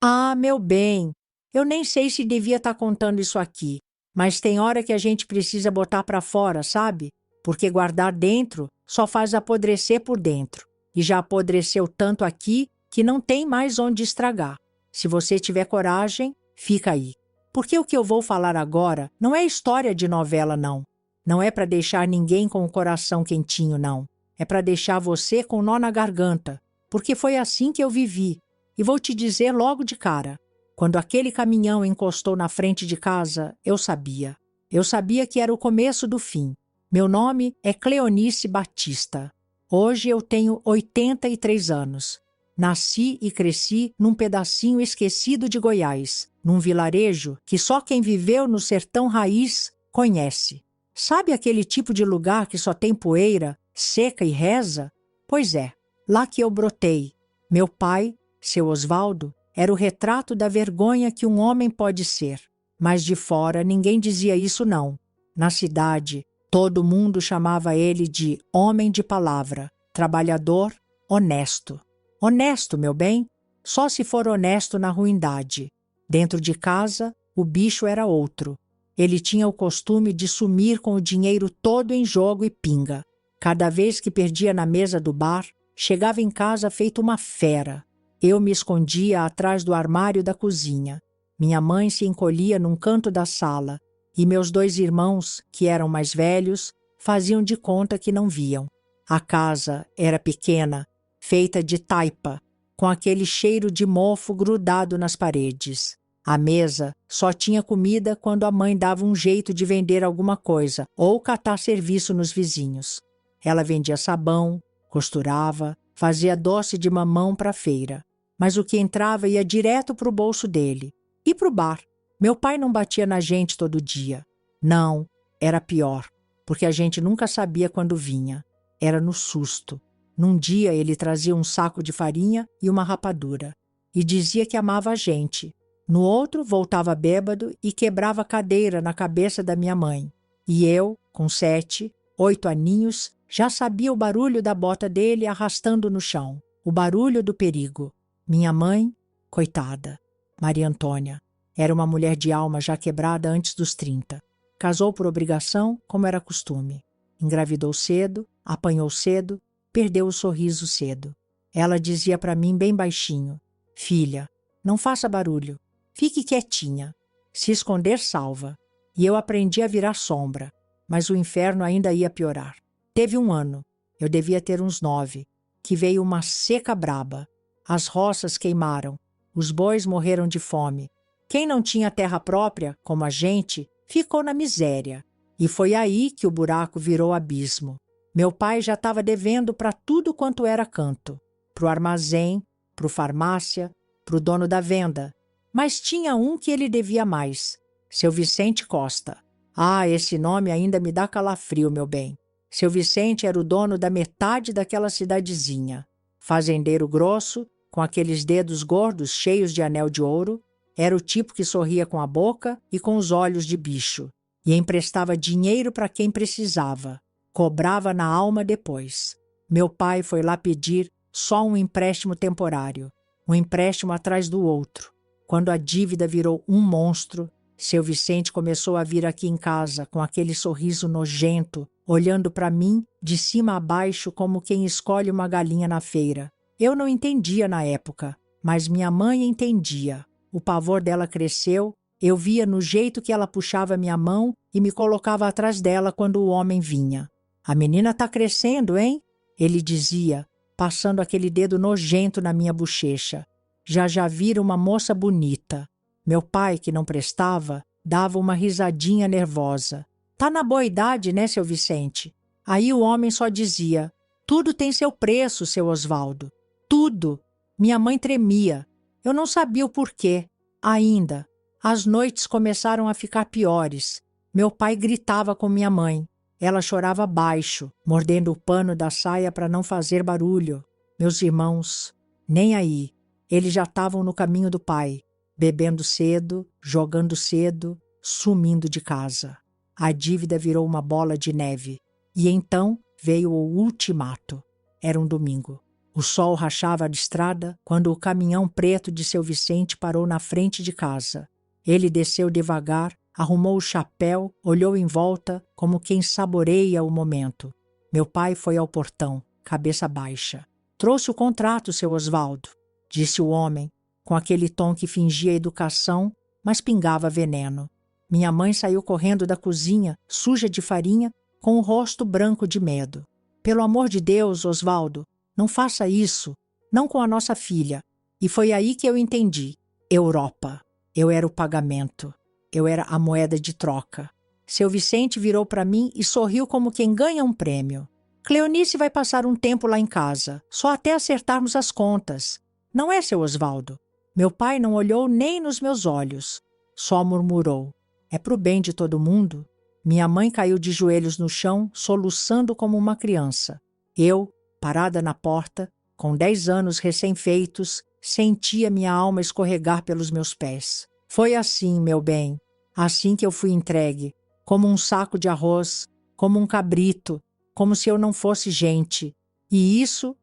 Ah, meu bem, eu nem sei se devia estar contando isso aqui, mas tem hora que a gente precisa botar para fora, sabe? Porque guardar dentro só faz apodrecer por dentro. E já apodreceu tanto aqui que não tem mais onde estragar. Se você tiver coragem, fica aí. Porque o que eu vou falar agora não é história de novela, não. Não é para deixar ninguém com o coração quentinho, não. É para deixar você com nó na garganta. Porque foi assim que eu vivi. E vou te dizer logo de cara, quando aquele caminhão encostou na frente de casa, eu sabia. Eu sabia que era o começo do fim. Meu nome é Cleonice Batista. Hoje eu tenho 83 anos. Nasci e cresci num pedacinho esquecido de Goiás, num vilarejo que só quem viveu no sertão raiz conhece. Sabe aquele tipo de lugar que só tem poeira, seca e reza? Pois é, lá que eu brotei. Meu pai, seu Osvaldo, era o retrato da vergonha que um homem pode ser. Mas de fora ninguém dizia isso não. Na cidade, todo mundo chamava ele de homem de palavra, trabalhador, honesto. Honesto, meu bem, só se for honesto na ruindade. Dentro de casa, o bicho era outro. Ele tinha o costume de sumir com o dinheiro todo em jogo e pinga. Cada vez que perdia na mesa do bar, chegava em casa feito uma fera. Eu me escondia atrás do armário da cozinha. Minha mãe se encolhia num canto da sala e meus dois irmãos, que eram mais velhos, faziam de conta que não viam. A casa era pequena, feita de taipa, com aquele cheiro de mofo grudado nas paredes. A mesa só tinha comida quando a mãe dava um jeito de vender alguma coisa ou catar serviço nos vizinhos. Ela vendia sabão, costurava, fazia doce de mamão para a feira. Mas o que entrava ia direto para o bolso dele. E para o bar. Meu pai não batia na gente todo dia. Não, era pior, porque a gente nunca sabia quando vinha. Era no susto. Num dia ele trazia um saco de farinha e uma rapadura. E dizia que amava a gente. No outro, voltava bêbado e quebrava a cadeira na cabeça da minha mãe. E eu, com 7, 8 aninhos, já sabia o barulho da bota dele arrastando no chão. O barulho do perigo. Minha mãe, coitada, Maria Antônia, era uma mulher de alma já quebrada antes dos 30. Casou por obrigação, como era costume. Engravidou cedo, apanhou cedo, perdeu o sorriso cedo. Ela dizia para mim bem baixinho: filha, não faça barulho, fique quietinha. Se esconder salva. E eu aprendi a virar sombra, mas o inferno ainda ia piorar. Teve um ano, eu devia ter uns 9, que veio uma seca braba. As roças queimaram, os bois morreram de fome. Quem não tinha terra própria, como a gente, ficou na miséria. E foi aí que o buraco virou abismo. Meu pai já estava devendo para tudo quanto era canto. Para o armazém, para o farmácia, para o dono da venda. Mas tinha um que ele devia mais. Seu Vicente Costa. Ah, esse nome ainda me dá calafrio, meu bem. Seu Vicente era o dono da metade daquela cidadezinha. Fazendeiro grosso, com aqueles dedos gordos cheios de anel de ouro, era o tipo que sorria com a boca e com os olhos de bicho, e emprestava dinheiro para quem precisava, cobrava na alma depois. Meu pai foi lá pedir só um empréstimo temporário, um empréstimo atrás do outro. Quando a dívida virou um monstro, seu Vicente começou a vir aqui em casa com aquele sorriso nojento, olhando para mim de cima a baixo como quem escolhe uma galinha na feira. Eu não entendia na época, mas minha mãe entendia. O pavor dela cresceu, eu via no jeito que ela puxava minha mão e me colocava atrás dela quando o homem vinha. A menina tá crescendo, hein? Ele dizia, passando aquele dedo nojento na minha bochecha. Já vira uma moça bonita. Meu pai, que não prestava, dava uma risadinha nervosa. Tá na boa idade, né, seu Vicente? Aí o homem só dizia: tudo tem seu preço, seu Osvaldo. Tudo. Minha mãe tremia. Eu não sabia o porquê. Ainda. As noites começaram a ficar piores. Meu pai gritava com minha mãe. Ela chorava baixo, mordendo o pano da saia para não fazer barulho. Meus irmãos, nem aí. Eles já estavam no caminho do pai, bebendo cedo, jogando cedo, sumindo de casa. A dívida virou uma bola de neve. E então veio o ultimato. Era um domingo. O sol rachava a estrada quando o caminhão preto de seu Vicente parou na frente de casa. Ele desceu devagar, arrumou o chapéu, olhou em volta como quem saboreia o momento. Meu pai foi ao portão, cabeça baixa. Trouxe o contrato, seu Osvaldo, disse o homem, com aquele tom que fingia educação, mas pingava veneno. Minha mãe saiu correndo da cozinha, suja de farinha, com o rosto branco de medo. Pelo amor de Deus, Osvaldo, não faça isso, não com a nossa filha. E foi aí que eu entendi. Europa. Eu era o pagamento. Eu era a moeda de troca. Seu Vicente virou para mim e sorriu como quem ganha um prêmio. Cleonice vai passar um tempo lá em casa, só até acertarmos as contas. Não é, seu Osvaldo? Meu pai não olhou nem nos meus olhos. Só murmurou. É pro bem de todo mundo. Minha mãe caiu de joelhos no chão, soluçando como uma criança. Eu, parada na porta, com 10 anos recém-feitos, sentia minha alma escorregar pelos meus pés. Foi assim, meu bem, assim que eu fui entregue, como um saco de arroz, como um cabrito, como se eu não fosse gente. E isso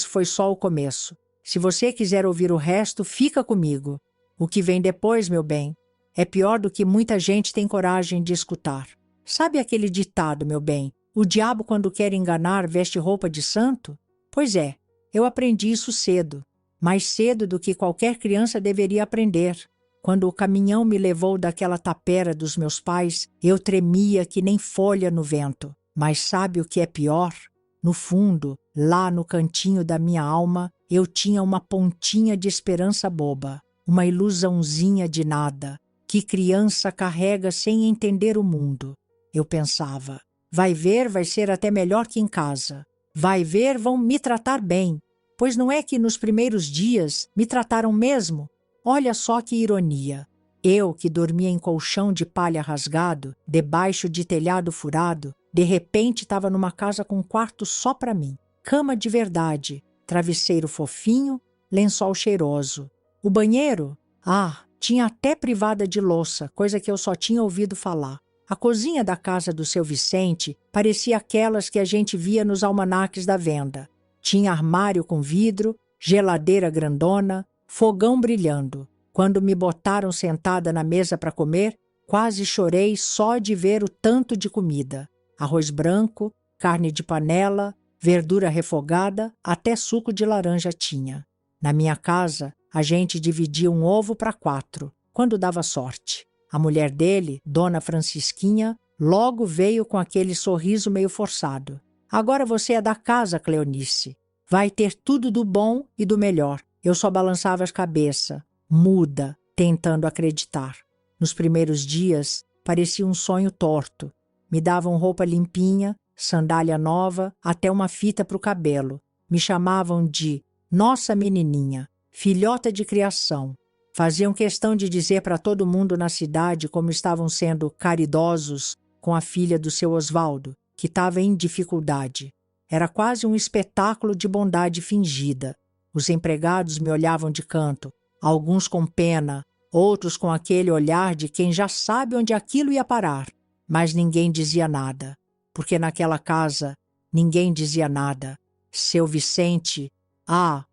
foi só o começo. Se você quiser ouvir o resto, fica comigo. O que vem depois, meu bem, é pior do que muita gente tem coragem de escutar. Sabe aquele ditado, meu bem? O diabo, quando quer enganar, veste roupa de santo? Pois é, eu aprendi isso cedo. Mais cedo do que qualquer criança deveria aprender. Quando o caminhão me levou daquela tapera dos meus pais, eu tremia que nem folha no vento. Mas sabe o que é pior? No fundo, lá no cantinho da minha alma, eu tinha uma pontinha de esperança boba, uma ilusãozinha de nada, que criança carrega sem entender o mundo. Eu pensava, vai ver, vai ser até melhor que em casa. Vai ver, vão me tratar bem. Pois não é que nos primeiros dias me trataram mesmo? Olha só que ironia. Eu, que dormia em colchão de palha rasgado, debaixo de telhado furado, de repente estava numa casa com um quarto só para mim. Cama de verdade, travesseiro fofinho, lençol cheiroso. O banheiro? Ah, tinha até privada de louça, coisa que eu só tinha ouvido falar. A cozinha da casa do seu Vicente parecia aquelas que a gente via nos almanaques da venda. Tinha armário com vidro, geladeira grandona, fogão brilhando. Quando me botaram sentada na mesa para comer, quase chorei só de ver o tanto de comida. Arroz branco, carne de panela, verdura refogada, até suco de laranja tinha. Na minha casa, a gente dividia um ovo para 4, quando dava sorte. A mulher dele, Dona Francisquinha, logo veio com aquele sorriso meio forçado. Agora você é da casa, Cleonice. Vai ter tudo do bom e do melhor. Eu só balançava as cabeças, muda, tentando acreditar. Nos primeiros dias, parecia um sonho torto. Me davam roupa limpinha, sandália nova, até uma fita para o cabelo. Me chamavam de nossa menininha, filhota de criação. Faziam questão de dizer para todo mundo na cidade como estavam sendo caridosos com a filha do seu Osvaldo, que estava em dificuldade. Era quase um espetáculo de bondade fingida. Os empregados me olhavam de canto, alguns com pena, outros com aquele olhar de quem já sabe onde aquilo ia parar. Mas ninguém dizia nada, porque naquela casa ninguém dizia nada. Seu Vicente,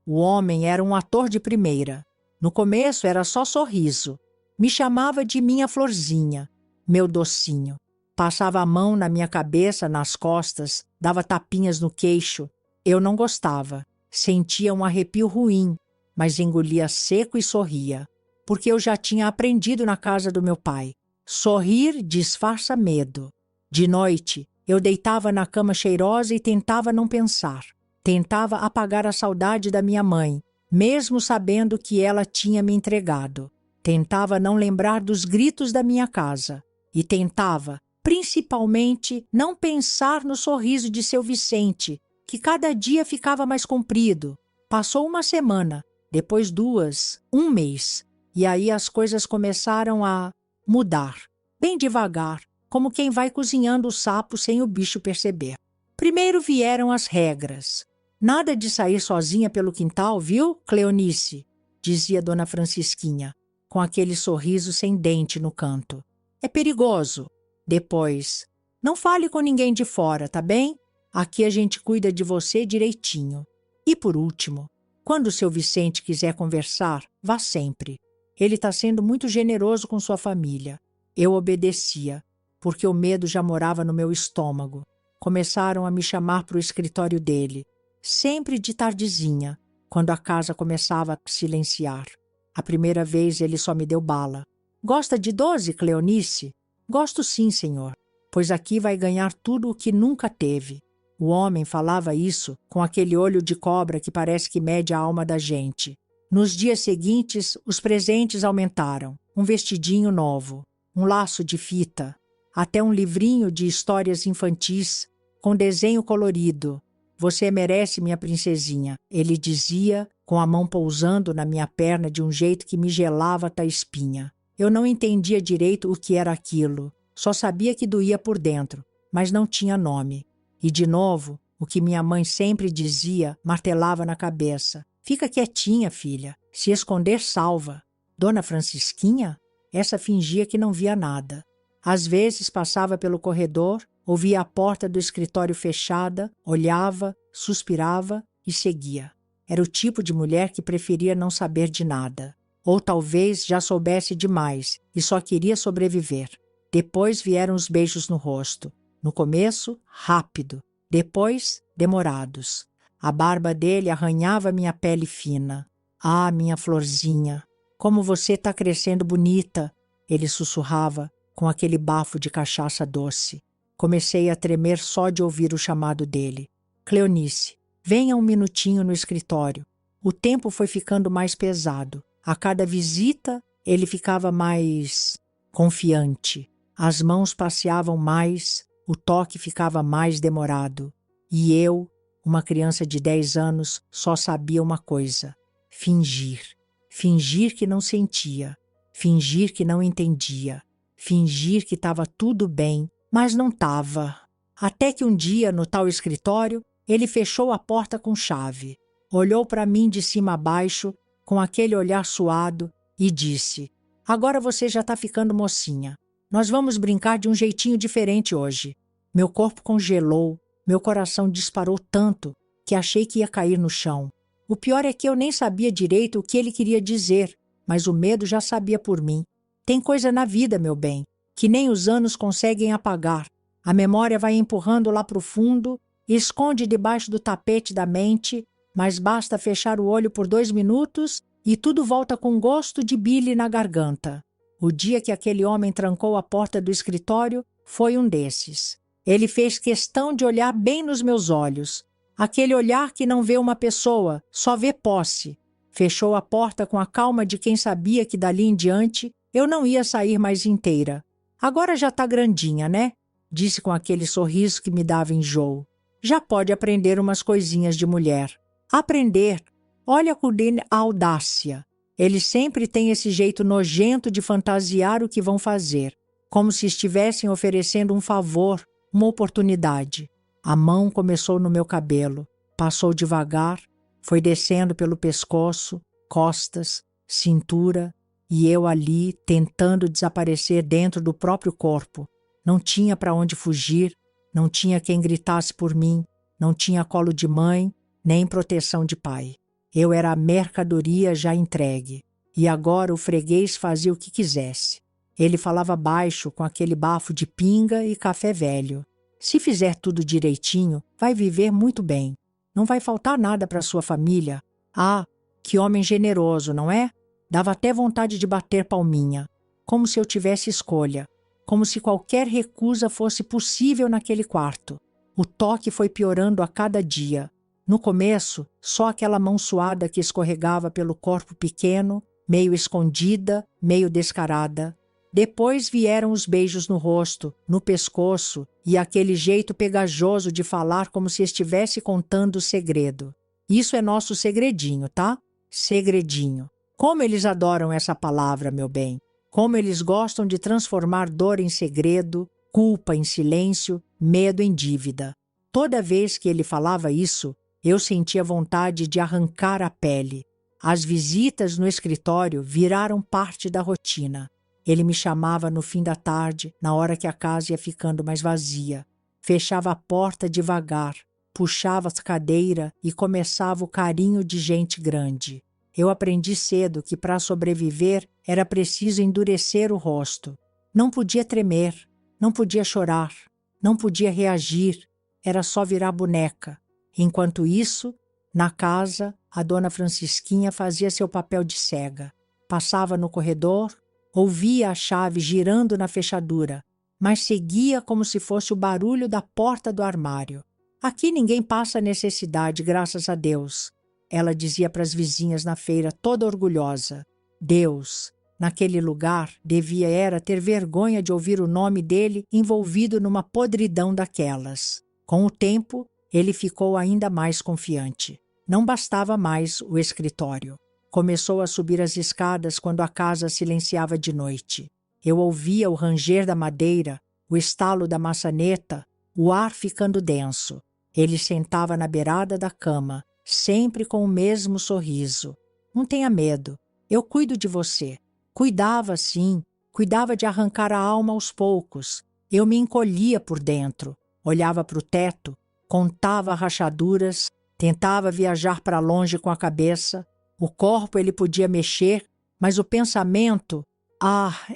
o homem era um ator de primeira. No começo era só sorriso. Me chamava de minha florzinha, meu docinho. Passava a mão na minha cabeça, nas costas, dava tapinhas no queixo. Eu não gostava. Sentia um arrepio ruim, mas engolia seco e sorria, porque eu já tinha aprendido na casa do meu pai. Sorrir disfarça medo. De noite, eu deitava na cama cheirosa e tentava não pensar. Tentava apagar a saudade da minha mãe, mesmo sabendo que ela tinha me entregado. Tentava não lembrar dos gritos da minha casa. E tentava, principalmente, não pensar no sorriso de seu Vicente, que cada dia ficava mais comprido. Passou uma semana, depois 2, um mês, e aí as coisas começaram a mudar, bem devagar, como quem vai cozinhando o sapo sem o bicho perceber. Primeiro vieram as regras. Nada de sair sozinha pelo quintal, viu, Cleonice? Dizia Dona Francisquinha, com aquele sorriso sem dente no canto. É perigoso. Depois, não fale com ninguém de fora, tá bem? Aqui a gente cuida de você direitinho. E por último, quando o seu Vicente quiser conversar, vá sempre. Ele está sendo muito generoso com sua família. Eu obedecia, porque o medo já morava no meu estômago. Começaram a me chamar para o escritório dele, sempre de tardezinha, quando a casa começava a silenciar. A primeira vez ele só me deu bala. Gosta de doce, Cleonice? Gosto sim, senhor, pois aqui vai ganhar tudo o que nunca teve. O homem falava isso com aquele olho de cobra que parece que mede a alma da gente. Nos dias seguintes, os presentes aumentaram. Um vestidinho novo, um laço de fita, até um livrinho de histórias infantis com desenho colorido. Você merece, minha princesinha, ele dizia, com a mão pousando na minha perna de um jeito que me gelava até a espinha. Eu não entendia direito o que era aquilo, só sabia que doía por dentro, mas não tinha nome. E de novo, o que minha mãe sempre dizia martelava na cabeça. Fica quietinha, filha, se esconder salva. Dona Francisquinha? Essa fingia que não via nada. Às vezes passava pelo corredor, ouvia a porta do escritório fechada, olhava, suspirava e seguia. Era o tipo de mulher que preferia não saber de nada. Ou talvez já soubesse demais e só queria sobreviver. Depois vieram os beijos no rosto. No começo, rápido. Depois, demorados. A barba dele arranhava minha pele fina. Ah, minha florzinha, como você está crescendo bonita, ele sussurrava com aquele bafo de cachaça doce. Comecei a tremer só de ouvir o chamado dele. Cleonice, venha um minutinho no escritório. O tempo foi ficando mais pesado. A cada visita, ele ficava mais confiante. As mãos passeavam mais, o toque ficava mais demorado. E eu, uma criança de 10 anos, só sabia uma coisa: fingir. Fingir que não sentia. Fingir que não entendia. Fingir que estava tudo bem, mas não estava. Até que um dia, no tal escritório, ele fechou a porta com chave. Olhou para mim de cima a baixo, com aquele olhar suado, e disse: agora você já está ficando mocinha. Nós vamos brincar de um jeitinho diferente hoje. Meu corpo congelou, meu coração disparou tanto que achei que ia cair no chão. O pior é que eu nem sabia direito o que ele queria dizer, mas o medo já sabia por mim. Tem coisa na vida, meu bem, que nem os anos conseguem apagar. A memória vai empurrando lá para o fundo, esconde debaixo do tapete da mente, mas basta fechar o olho por 2 minutos e tudo volta com gosto de bile na garganta. O dia que aquele homem trancou a porta do escritório foi um desses. Ele fez questão de olhar bem nos meus olhos. Aquele olhar que não vê uma pessoa, só vê posse. Fechou a porta com a calma de quem sabia que dali em diante eu não ia sair mais inteira. Agora já está grandinha, né? Disse com aquele sorriso que me dava enjoo. Já pode aprender umas coisinhas de mulher. Aprender. Olha com a audácia. Eles sempre têm esse jeito nojento de fantasiar o que vão fazer, como se estivessem oferecendo um favor, uma oportunidade. A mão começou no meu cabelo, passou devagar, foi descendo pelo pescoço, costas, cintura, e eu ali tentando desaparecer dentro do próprio corpo. Não tinha para onde fugir, não tinha quem gritasse por mim, não tinha colo de mãe, nem proteção de pai. Eu era a mercadoria já entregue, e agora o freguês fazia o que quisesse. Ele falava baixo, com aquele bafo de pinga e café velho. Se fizer tudo direitinho, vai viver muito bem. Não vai faltar nada para sua família. Ah, que homem generoso, não é? Dava até vontade de bater palminha, como se eu tivesse escolha, como se qualquer recusa fosse possível naquele quarto. O toque foi piorando a cada dia. No começo, só aquela mão suada que escorregava pelo corpo pequeno, meio escondida, meio descarada. Depois vieram os beijos no rosto, no pescoço e aquele jeito pegajoso de falar como se estivesse contando o segredo. Isso é nosso segredinho, tá? Segredinho. Como eles adoram essa palavra, meu bem. Como eles gostam de transformar dor em segredo, culpa em silêncio, medo em dívida. Toda vez que ele falava isso, eu sentia vontade de arrancar a pele. As visitas no escritório viraram parte da rotina. Ele me chamava no fim da tarde, na hora que a casa ia ficando mais vazia. Fechava a porta devagar, puxava a cadeira e começava o carinho de gente grande. Eu aprendi cedo que para sobreviver era preciso endurecer o rosto. Não podia tremer, não podia chorar, não podia reagir, era só virar boneca. Enquanto isso, na casa, a dona Francisquinha fazia seu papel de cega. Passava no corredor, ouvia a chave girando na fechadura, mas seguia como se fosse o barulho da porta do armário. Aqui ninguém passa necessidade, graças a Deus. Ela dizia para as vizinhas na feira, toda orgulhosa. Deus, naquele lugar, devia era ter vergonha de ouvir o nome dele envolvido numa podridão daquelas. Com o tempo, ele ficou ainda mais confiante. Não bastava mais o escritório. Começou a subir as escadas quando a casa silenciava de noite. Eu ouvia o ranger da madeira, o estalo da maçaneta, o ar ficando denso. Ele sentava na beirada da cama, sempre com o mesmo sorriso. Não tenha medo, eu cuido de você. Cuidava, sim, cuidava de arrancar a alma aos poucos. Eu me encolhia por dentro, olhava para o teto, contava rachaduras, tentava viajar para longe com a cabeça. O corpo ele podia mexer, mas o pensamento,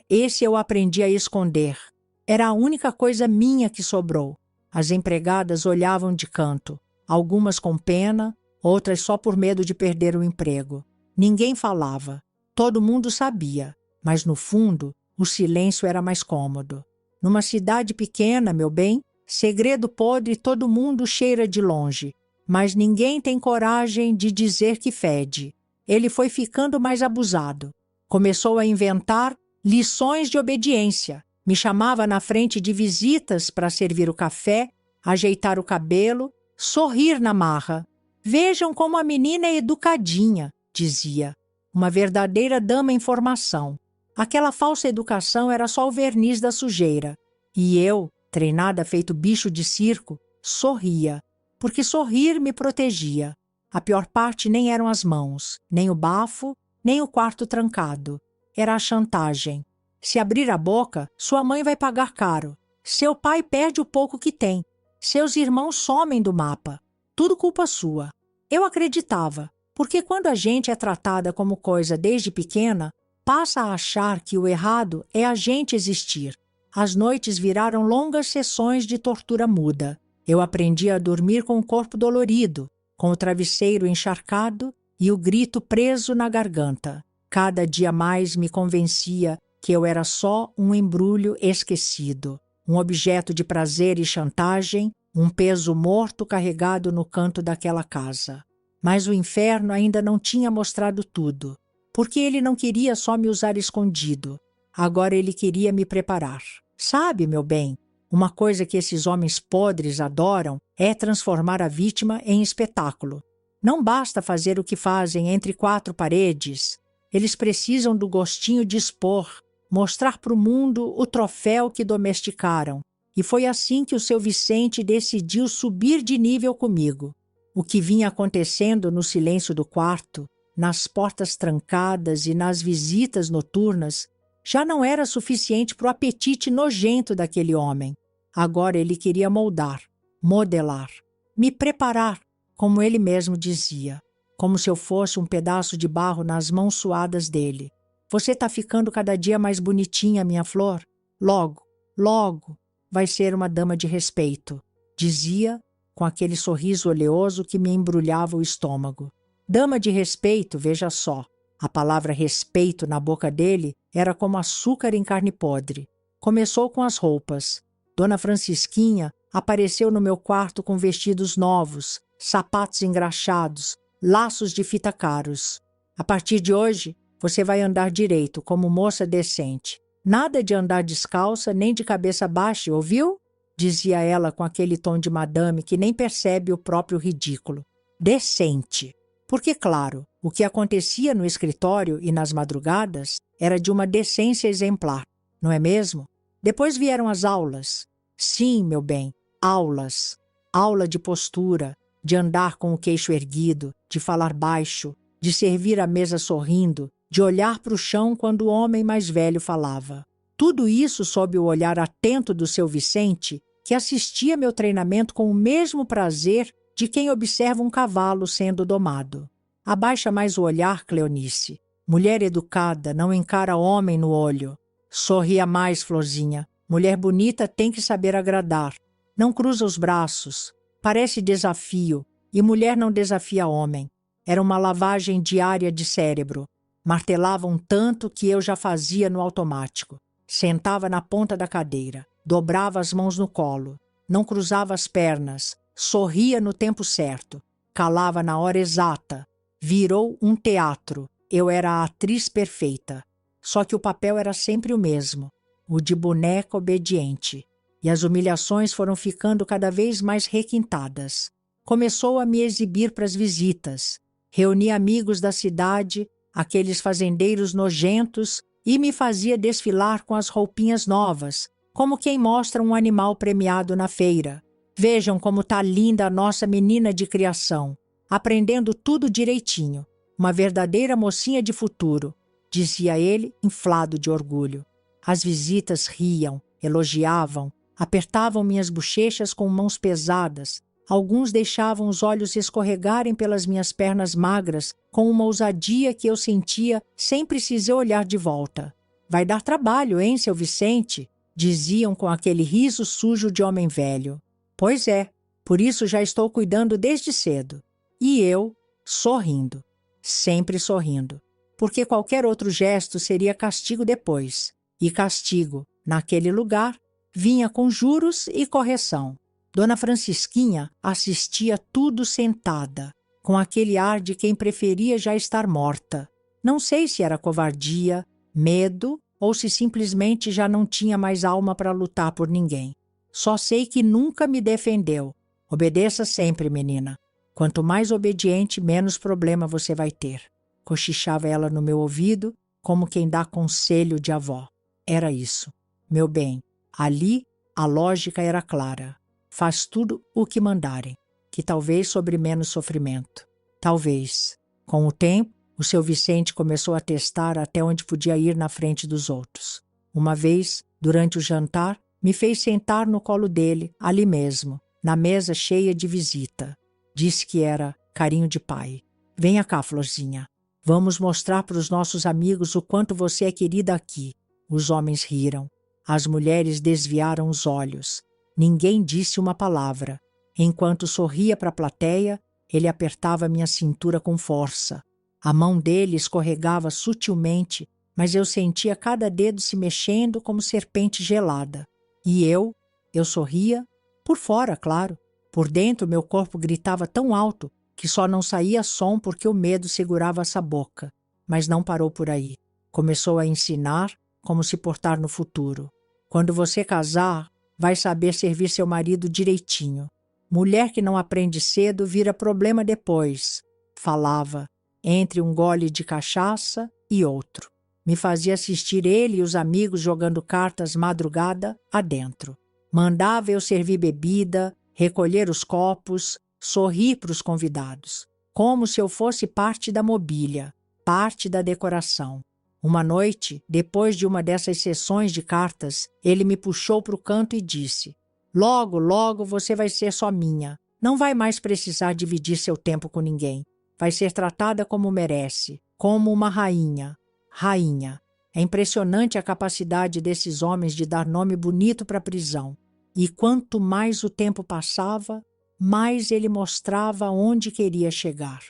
esse eu aprendi a esconder. Era a única coisa minha que sobrou. As empregadas olhavam de canto, algumas com pena, outras só por medo de perder o emprego. Ninguém falava, todo mundo sabia, mas no fundo o silêncio era mais cômodo. Numa cidade pequena, meu bem, segredo podre todo mundo cheira de longe, mas ninguém tem coragem de dizer que fede. Ele foi ficando mais abusado. Começou a inventar lições de obediência. Me chamava na frente de visitas para servir o café, ajeitar o cabelo, sorrir na marra. Vejam como a menina é educadinha, dizia. Uma verdadeira dama em formação. Aquela falsa educação era só o verniz da sujeira. E eu, treinada feito bicho de circo, sorria, porque sorrir me protegia. A pior parte nem eram as mãos, nem o bafo, nem o quarto trancado. Era a chantagem. Se abrir a boca, sua mãe vai pagar caro. Seu pai perde o pouco que tem. Seus irmãos somem do mapa. Tudo culpa sua. Eu acreditava, porque quando a gente é tratada como coisa desde pequena, passa a achar que o errado é a gente existir. As noites viraram longas sessões de tortura muda. Eu aprendi a dormir com o corpo dolorido, com o travesseiro encharcado e o grito preso na garganta. Cada dia mais me convencia que eu era só um embrulho esquecido, um objeto de prazer e chantagem, um peso morto carregado no canto daquela casa. Mas o inferno ainda não tinha mostrado tudo, porque ele não queria só me usar escondido. Agora ele queria me preparar. Sabe, meu bem, uma coisa que esses homens podres adoram é transformar a vítima em espetáculo. Não basta fazer o que fazem entre quatro paredes. Eles precisam do gostinho de expor, mostrar para o mundo o troféu que domesticaram. E foi assim que o seu Vicente decidiu subir de nível comigo. O que vinha acontecendo no silêncio do quarto, nas portas trancadas e nas visitas noturnas, já não era suficiente para o apetite nojento daquele homem. Agora ele queria moldar, modelar, me preparar, como ele mesmo dizia, como se eu fosse um pedaço de barro nas mãos suadas dele. Você está ficando cada dia mais bonitinha, minha flor. Logo, logo, vai ser uma dama de respeito, dizia com aquele sorriso oleoso que me embrulhava o estômago. Dama de respeito, veja só. A palavra respeito na boca dele era como açúcar em carne podre. Começou com as roupas. Dona Francisquinha apareceu no meu quarto com vestidos novos, sapatos engraxados, laços de fita caros. A partir de hoje, você vai andar direito, como moça decente. Nada de andar descalça nem de cabeça baixa, ouviu? Dizia ela com aquele tom de madame que nem percebe o próprio ridículo. Decente. Porque, claro, o que acontecia no escritório e nas madrugadas era de uma decência exemplar, não é mesmo? Depois vieram as aulas. Sim, meu bem, aulas. Aula de postura, de andar com o queixo erguido, de falar baixo, de servir a mesa sorrindo, de olhar para o chão quando o homem mais velho falava. Tudo isso sob o olhar atento do seu Vicente, que assistia meu treinamento com o mesmo prazer de quem observa um cavalo sendo domado. Abaixa mais o olhar, Cleonice. Mulher educada não encara homem no olho. Sorria mais, Florzinha. Mulher bonita tem que saber agradar. Não cruza os braços. Parece desafio. E mulher não desafia homem. Era uma lavagem diária de cérebro. Martelavam tanto que eu já fazia no automático. Sentava na ponta da cadeira. Dobrava as mãos no colo. Não cruzava as pernas. Sorria no tempo certo. Calava na hora exata. Virou um teatro. Eu era a atriz perfeita. Só que o papel era sempre o mesmo. O de boneca obediente. E as humilhações foram ficando cada vez mais requintadas. Começou a me exibir para as visitas. Reunia amigos da cidade, aqueles fazendeiros nojentos, e me fazia desfilar com as roupinhas novas, como quem mostra um animal premiado na feira. Vejam como tá linda a nossa menina de criação, aprendendo tudo direitinho. Uma verdadeira mocinha de futuro, dizia ele, inflado de orgulho. As visitas riam, elogiavam, apertavam minhas bochechas com mãos pesadas. Alguns deixavam os olhos escorregarem pelas minhas pernas magras com uma ousadia que eu sentia sem precisar olhar de volta. Vai dar trabalho, hein, seu Vicente? Diziam com aquele riso sujo de homem velho. Pois é, por isso já estou cuidando desde cedo. E eu, sorrindo, sempre sorrindo, porque qualquer outro gesto seria castigo depois. E castigo, naquele lugar, vinha com juros e correção. Dona Francisquinha assistia tudo sentada, com aquele ar de quem preferia já estar morta. Não sei se era covardia, medo ou se simplesmente já não tinha mais alma para lutar por ninguém. Só sei que nunca me defendeu. Obedeça sempre, menina. Quanto mais obediente, menos problema você vai ter. Cochichava ela no meu ouvido, como quem dá conselho de avó. Era isso. Meu bem, ali a lógica era clara. Faz tudo o que mandarem, que talvez sobre menos sofrimento. Talvez. Com o tempo, o seu Vicente começou a testar até onde podia ir na frente dos outros. Uma vez, durante o jantar, me fez sentar no colo dele, ali mesmo, na mesa cheia de visita. Disse que era carinho de pai. Venha cá, Florzinha. Vamos mostrar para os nossos amigos o quanto você é querida aqui. Os homens riram. As mulheres desviaram os olhos. Ninguém disse uma palavra. Enquanto sorria para a plateia, ele apertava minha cintura com força. A mão dele escorregava sutilmente, mas eu sentia cada dedo se mexendo como serpente gelada. E eu sorria, por fora, claro. Por dentro, meu corpo gritava tão alto que só não saía som porque o medo segurava essa boca. Mas não parou por aí. Começou a ensinar como se portar no futuro. Quando você casar, vai saber servir seu marido direitinho. Mulher que não aprende cedo vira problema depois, falava, entre um gole de cachaça e outro. Me fazia assistir ele e os amigos jogando cartas madrugada adentro. Mandava eu servir bebida, recolher os copos, sorrir para os convidados, como se eu fosse parte da mobília, parte da decoração. Uma noite, depois de uma dessas sessões de cartas, ele me puxou para o canto e disse: Logo, logo você vai ser só minha. Não vai mais precisar dividir seu tempo com ninguém. Vai ser tratada como merece, como uma rainha. Rainha. É impressionante a capacidade desses homens de dar nome bonito para a prisão. E quanto mais o tempo passava, mais ele mostrava onde queria chegar.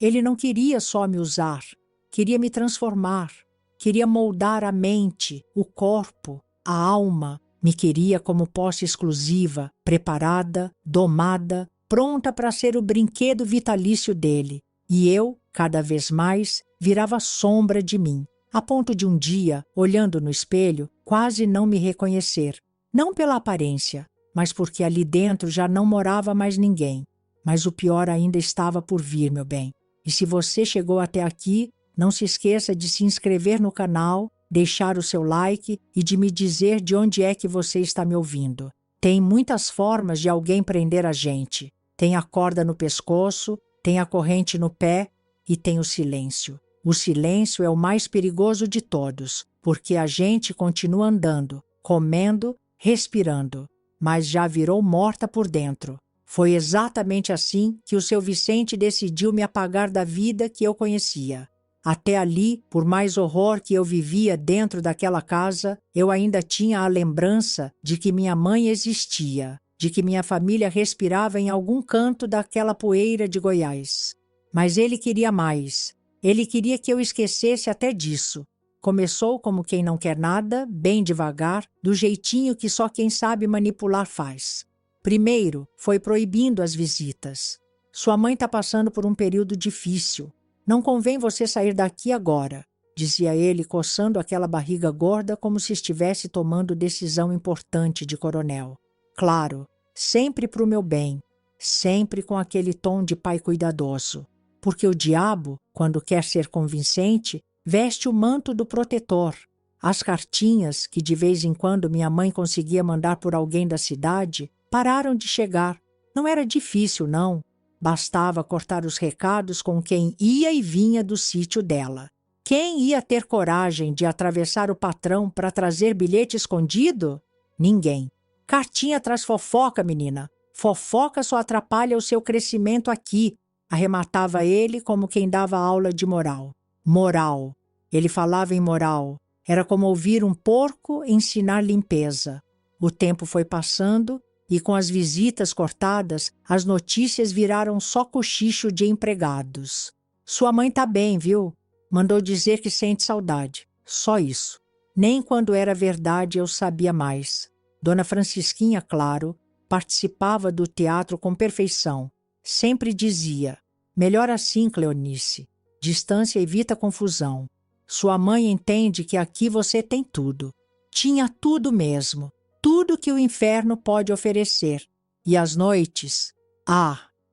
Ele não queria só me usar, queria me transformar. Queria moldar a mente, o corpo, a alma. Me queria como posse exclusiva, preparada, domada, pronta para ser o brinquedo vitalício dele. E eu, cada vez mais, virava sombra de mim, a ponto de um dia, olhando no espelho, quase não me reconhecer. Não pela aparência, mas porque ali dentro já não morava mais ninguém. Mas o pior ainda estava por vir, meu bem. E se você chegou até aqui, não se esqueça de se inscrever no canal, deixar o seu like e de me dizer de onde é que você está me ouvindo. Tem muitas formas de alguém prender a gente. Tem a corda no pescoço, tem a corrente no pé e tem o silêncio. O silêncio é o mais perigoso de todos, porque a gente continua andando, comendo, respirando, mas já virou morta por dentro. Foi exatamente assim que o seu Vicente decidiu me apagar da vida que eu conhecia. Até ali, por mais horror que eu vivia dentro daquela casa, eu ainda tinha a lembrança de que minha mãe existia, de que minha família respirava em algum canto daquela poeira de Goiás. Mas ele queria mais. Ele queria que eu esquecesse até disso. Começou como quem não quer nada, bem devagar, do jeitinho que só quem sabe manipular faz. Primeiro, foi proibindo as visitas. Sua mãe está passando por um período difícil. Não convém você sair daqui agora, dizia ele, coçando aquela barriga gorda como se estivesse tomando decisão importante de coronel. Claro, sempre para o meu bem, sempre com aquele tom de pai cuidadoso. Porque o diabo, quando quer ser convincente, veste o manto do protetor. As cartinhas, que de vez em quando minha mãe conseguia mandar por alguém da cidade, pararam de chegar. Não era difícil, não. Bastava cortar os recados com quem ia e vinha do sítio dela. Quem ia ter coragem de atravessar o patrão para trazer bilhete escondido? Ninguém. Cartinha traz fofoca, menina. Fofoca só atrapalha o seu crescimento aqui, arrematava ele como quem dava aula de moral. Moral. Ele falava em moral. Era como ouvir um porco ensinar limpeza. O tempo foi passando e, com as visitas cortadas, as notícias viraram só cochicho de empregados. Sua mãe tá bem, viu? Mandou dizer que sente saudade. Só isso. Nem quando era verdade eu sabia mais. Dona Francisquinha, claro, participava do teatro com perfeição. Sempre dizia: melhor assim, Cleonice. Distância evita confusão. Sua mãe entende que aqui você tem tudo. Tinha tudo mesmo. Tudo que o inferno pode oferecer. E as noites?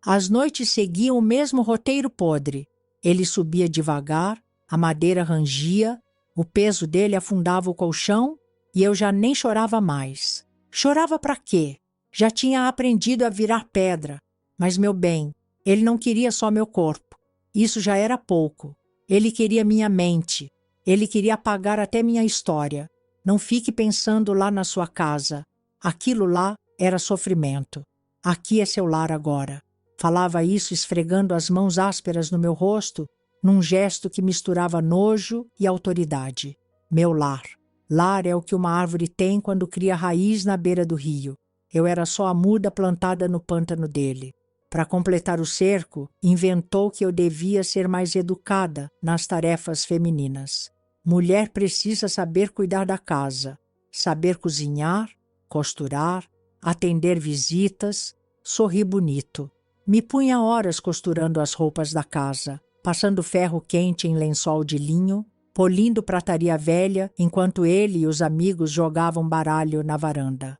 As noites seguiam o mesmo roteiro podre. Ele subia devagar, a madeira rangia, o peso dele afundava o colchão e eu já nem chorava mais. Chorava para quê? Já tinha aprendido a virar pedra. Mas, meu bem, ele não queria só meu corpo. Isso já era pouco. Ele queria minha mente. Ele queria apagar até minha história. Não fique pensando lá na sua casa. Aquilo lá era sofrimento. Aqui é seu lar agora. Falava isso esfregando as mãos ásperas no meu rosto, num gesto que misturava nojo e autoridade. Meu lar. Lar é o que uma árvore tem quando cria raiz na beira do rio. Eu era só a muda plantada no pântano dele. Para completar o cerco, inventou que eu devia ser mais educada nas tarefas femininas. Mulher precisa saber cuidar da casa, saber cozinhar, costurar, atender visitas, sorrir bonito. Me punha horas costurando as roupas da casa, passando ferro quente em lençol de linho, polindo prataria velha enquanto ele e os amigos jogavam baralho na varanda.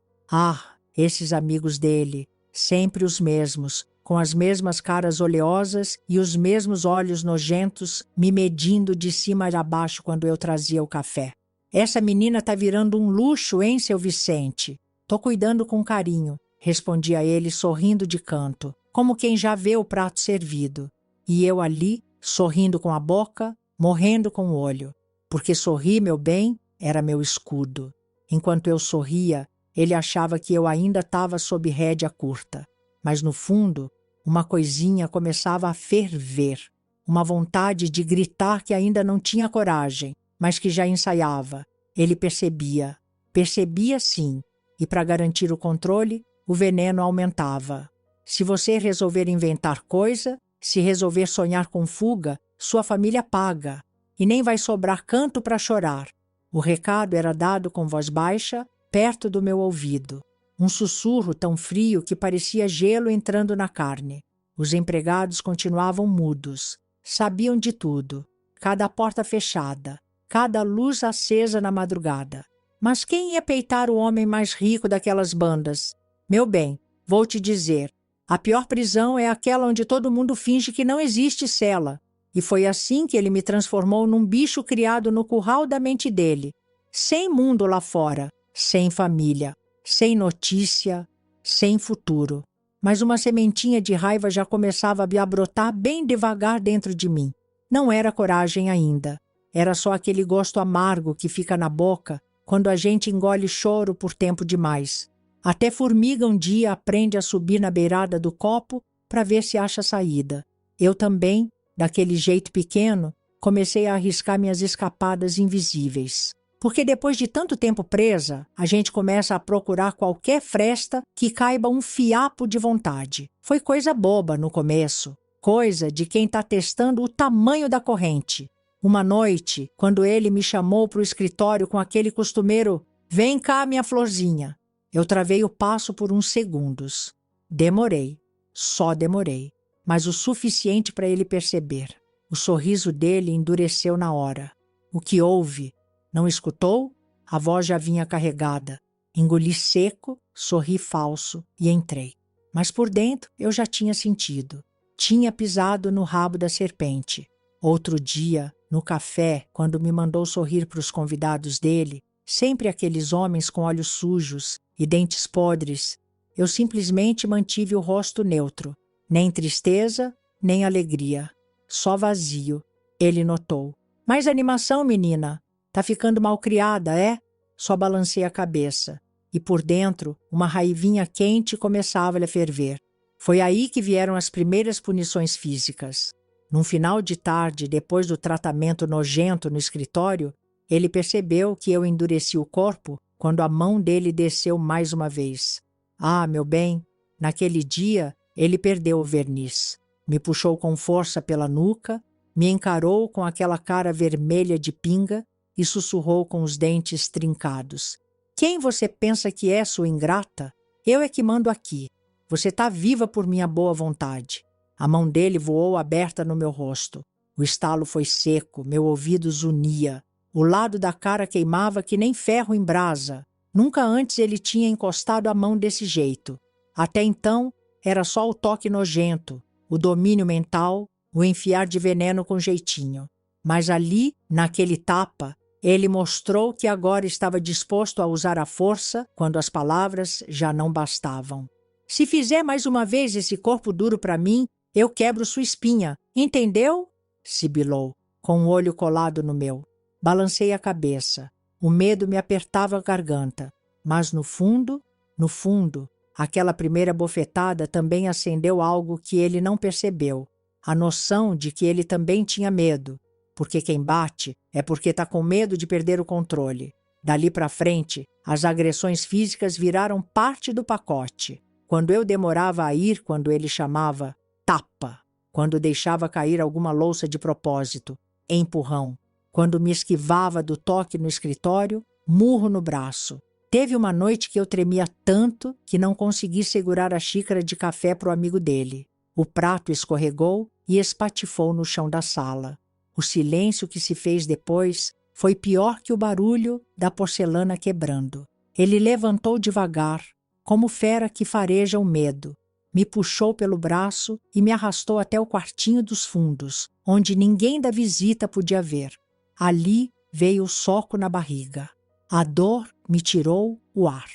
Esses amigos dele, sempre os mesmos, com as mesmas caras oleosas e os mesmos olhos nojentos me medindo de cima a baixo quando eu trazia o café. Essa menina tá virando um luxo, hein, seu Vicente? Tô cuidando com carinho, respondia ele sorrindo de canto, como quem já vê o prato servido. E eu ali, sorrindo com a boca, morrendo com o olho. Porque sorrir, meu bem, era meu escudo. Enquanto eu sorria, ele achava que eu ainda estava sob rédea curta. Mas no fundo, uma coisinha começava a ferver. Uma vontade de gritar que ainda não tinha coragem, mas que já ensaiava. Ele percebia. Percebia sim. E para garantir o controle, o veneno aumentava. Se você resolver inventar coisa, se resolver sonhar com fuga, sua família paga. E nem vai sobrar canto para chorar. O recado era dado com voz baixa, perto do meu ouvido. Um sussurro tão frio que parecia gelo entrando na carne. Os empregados continuavam mudos. Sabiam de tudo. Cada porta fechada. Cada luz acesa na madrugada. Mas quem ia peitar o homem mais rico daquelas bandas? Meu bem, vou te dizer. A pior prisão é aquela onde todo mundo finge que não existe cela. E foi assim que ele me transformou num bicho criado no curral da mente dele. Sem mundo lá fora. Sem família. Sem notícia, sem futuro. Mas uma sementinha de raiva já começava a brotar bem devagar dentro de mim. Não era coragem ainda. Era só aquele gosto amargo que fica na boca quando a gente engole choro por tempo demais. Até formiga um dia aprende a subir na beirada do copo para ver se acha saída. Eu também, daquele jeito pequeno, comecei a arriscar minhas escapadas invisíveis. Porque depois de tanto tempo presa, a gente começa a procurar qualquer fresta que caiba um fiapo de vontade. Foi coisa boba no começo, coisa de quem está testando o tamanho da corrente. Uma noite, quando ele me chamou para o escritório com aquele costumeiro "Vem cá, minha florzinha", eu travei o passo por uns segundos. Demorei, só demorei, mas o suficiente para ele perceber. O sorriso dele endureceu na hora. O que houve? Não escutou? A voz já vinha carregada. Engoli seco, sorri falso e entrei. Mas por dentro eu já tinha sentido. Tinha pisado no rabo da serpente. Outro dia, no café, quando me mandou sorrir para os convidados dele, sempre aqueles homens com olhos sujos e dentes podres, eu simplesmente mantive o rosto neutro. Nem tristeza, nem alegria. Só vazio. Ele notou. "Mais animação, menina. Tá ficando malcriada, é?" Só balancei a cabeça. E por dentro, uma raivinha quente começava a ferver. Foi aí que vieram as primeiras punições físicas. Num final de tarde, depois do tratamento nojento no escritório, ele percebeu que eu endureci o corpo quando a mão dele desceu mais uma vez. Ah, meu bem, naquele dia ele perdeu o verniz. Me puxou com força pela nuca, me encarou com aquela cara vermelha de pinga e sussurrou com os dentes trincados: "Quem você pensa que é, sua ingrata? Eu é que mando aqui. Você tá viva por minha boa vontade." A mão dele voou aberta no meu rosto. O estalo foi seco, meu ouvido zunia. O lado da cara queimava que nem ferro em brasa. Nunca antes ele tinha encostado a mão desse jeito. Até então, era só o toque nojento, o domínio mental, o enfiar de veneno com jeitinho. Mas ali, naquele tapa, ele mostrou que agora estava disposto a usar a força quando as palavras já não bastavam. "Se fizer mais uma vez esse corpo duro para mim, eu quebro sua espinha, entendeu?" sibilou, com o olho colado no meu. Balancei a cabeça. O medo me apertava a garganta. Mas no fundo, aquela primeira bofetada também acendeu algo que ele não percebeu. A noção de que ele também tinha medo. Porque quem bate é porque está com medo de perder o controle. Dali para frente, as agressões físicas viraram parte do pacote. Quando eu demorava a ir quando ele chamava tapa, quando deixava cair alguma louça de propósito, empurrão, quando me esquivava do toque no escritório, murro no braço. Teve uma noite que eu tremia tanto que não consegui segurar a xícara de café para o amigo dele. O prato escorregou e espatifou no chão da sala. O silêncio que se fez depois foi pior que o barulho da porcelana quebrando. Ele levantou devagar, como fera que fareja o medo. Me puxou pelo braço e me arrastou até o quartinho dos fundos, onde ninguém da visita podia ver. Ali veio o soco na barriga. A dor me tirou o ar.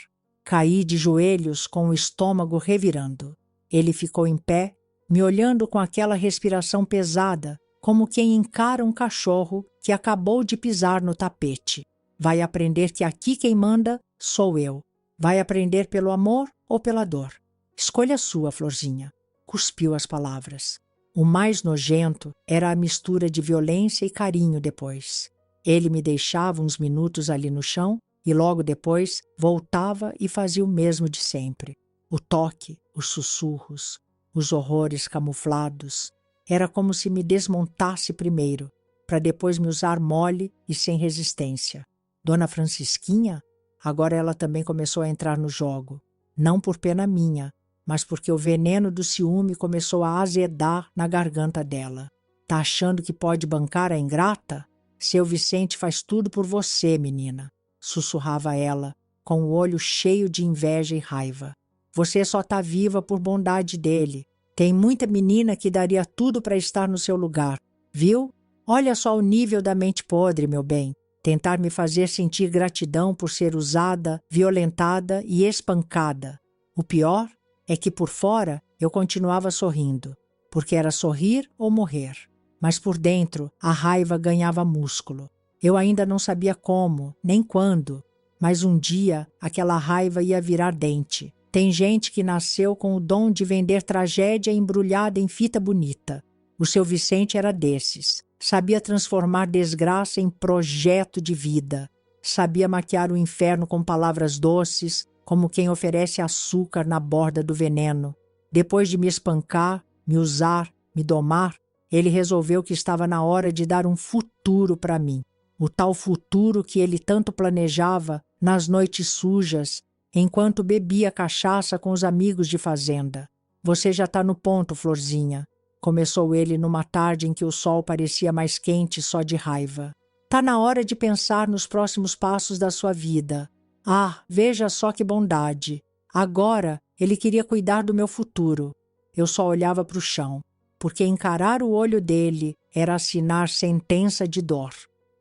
Caí de joelhos com o estômago revirando. Ele ficou em pé, me olhando com aquela respiração pesada, como quem encara um cachorro que acabou de pisar no tapete. Vai aprender que aqui quem manda sou eu. Vai aprender pelo amor ou pela dor. Escolha sua, florzinha. Cuspiu as palavras. O mais nojento era a mistura de violência e carinho depois. Ele me deixava uns minutos ali no chão e logo depois voltava e fazia o mesmo de sempre. O toque, os sussurros, os horrores camuflados. Era como se me desmontasse primeiro, para depois me usar mole e sem resistência. Dona Francisquinha, agora ela também começou a entrar no jogo. Não por pena minha, mas porque o veneno do ciúme começou a azedar na garganta dela. Tá achando que pode bancar a ingrata? Seu Vicente faz tudo por você, menina, sussurrava ela, com o olho cheio de inveja e raiva. Você só tá viva por bondade dele. Tem muita menina que daria tudo para estar no seu lugar, viu? Olha só o nível da mente podre, meu bem. Tentar me fazer sentir gratidão por ser usada, violentada e espancada. O pior é que por fora eu continuava sorrindo, porque era sorrir ou morrer. Mas por dentro a raiva ganhava músculo. Eu ainda não sabia como, nem quando, Mas um dia, aquela raiva ia virar dente. Tem gente que nasceu com o dom de vender tragédia embrulhada em fita bonita. O seu Vicente era desses. Sabia transformar desgraça em projeto de vida. Sabia maquiar o inferno com palavras doces, como quem oferece açúcar na borda do veneno. Depois de me espancar, me usar, me domar, ele resolveu que estava na hora de dar um futuro para mim. O tal futuro que ele tanto planejava nas noites sujas, enquanto bebia cachaça com os amigos de fazenda. Você já está no ponto, Florzinha. Começou ele numa tarde em que o sol parecia mais quente só de raiva. Tá na hora de pensar nos próximos passos da sua vida. Ah, veja só que bondade. Agora ele queria cuidar do meu futuro. Eu só olhava para o chão, porque encarar o olho dele era assinar sentença de dor.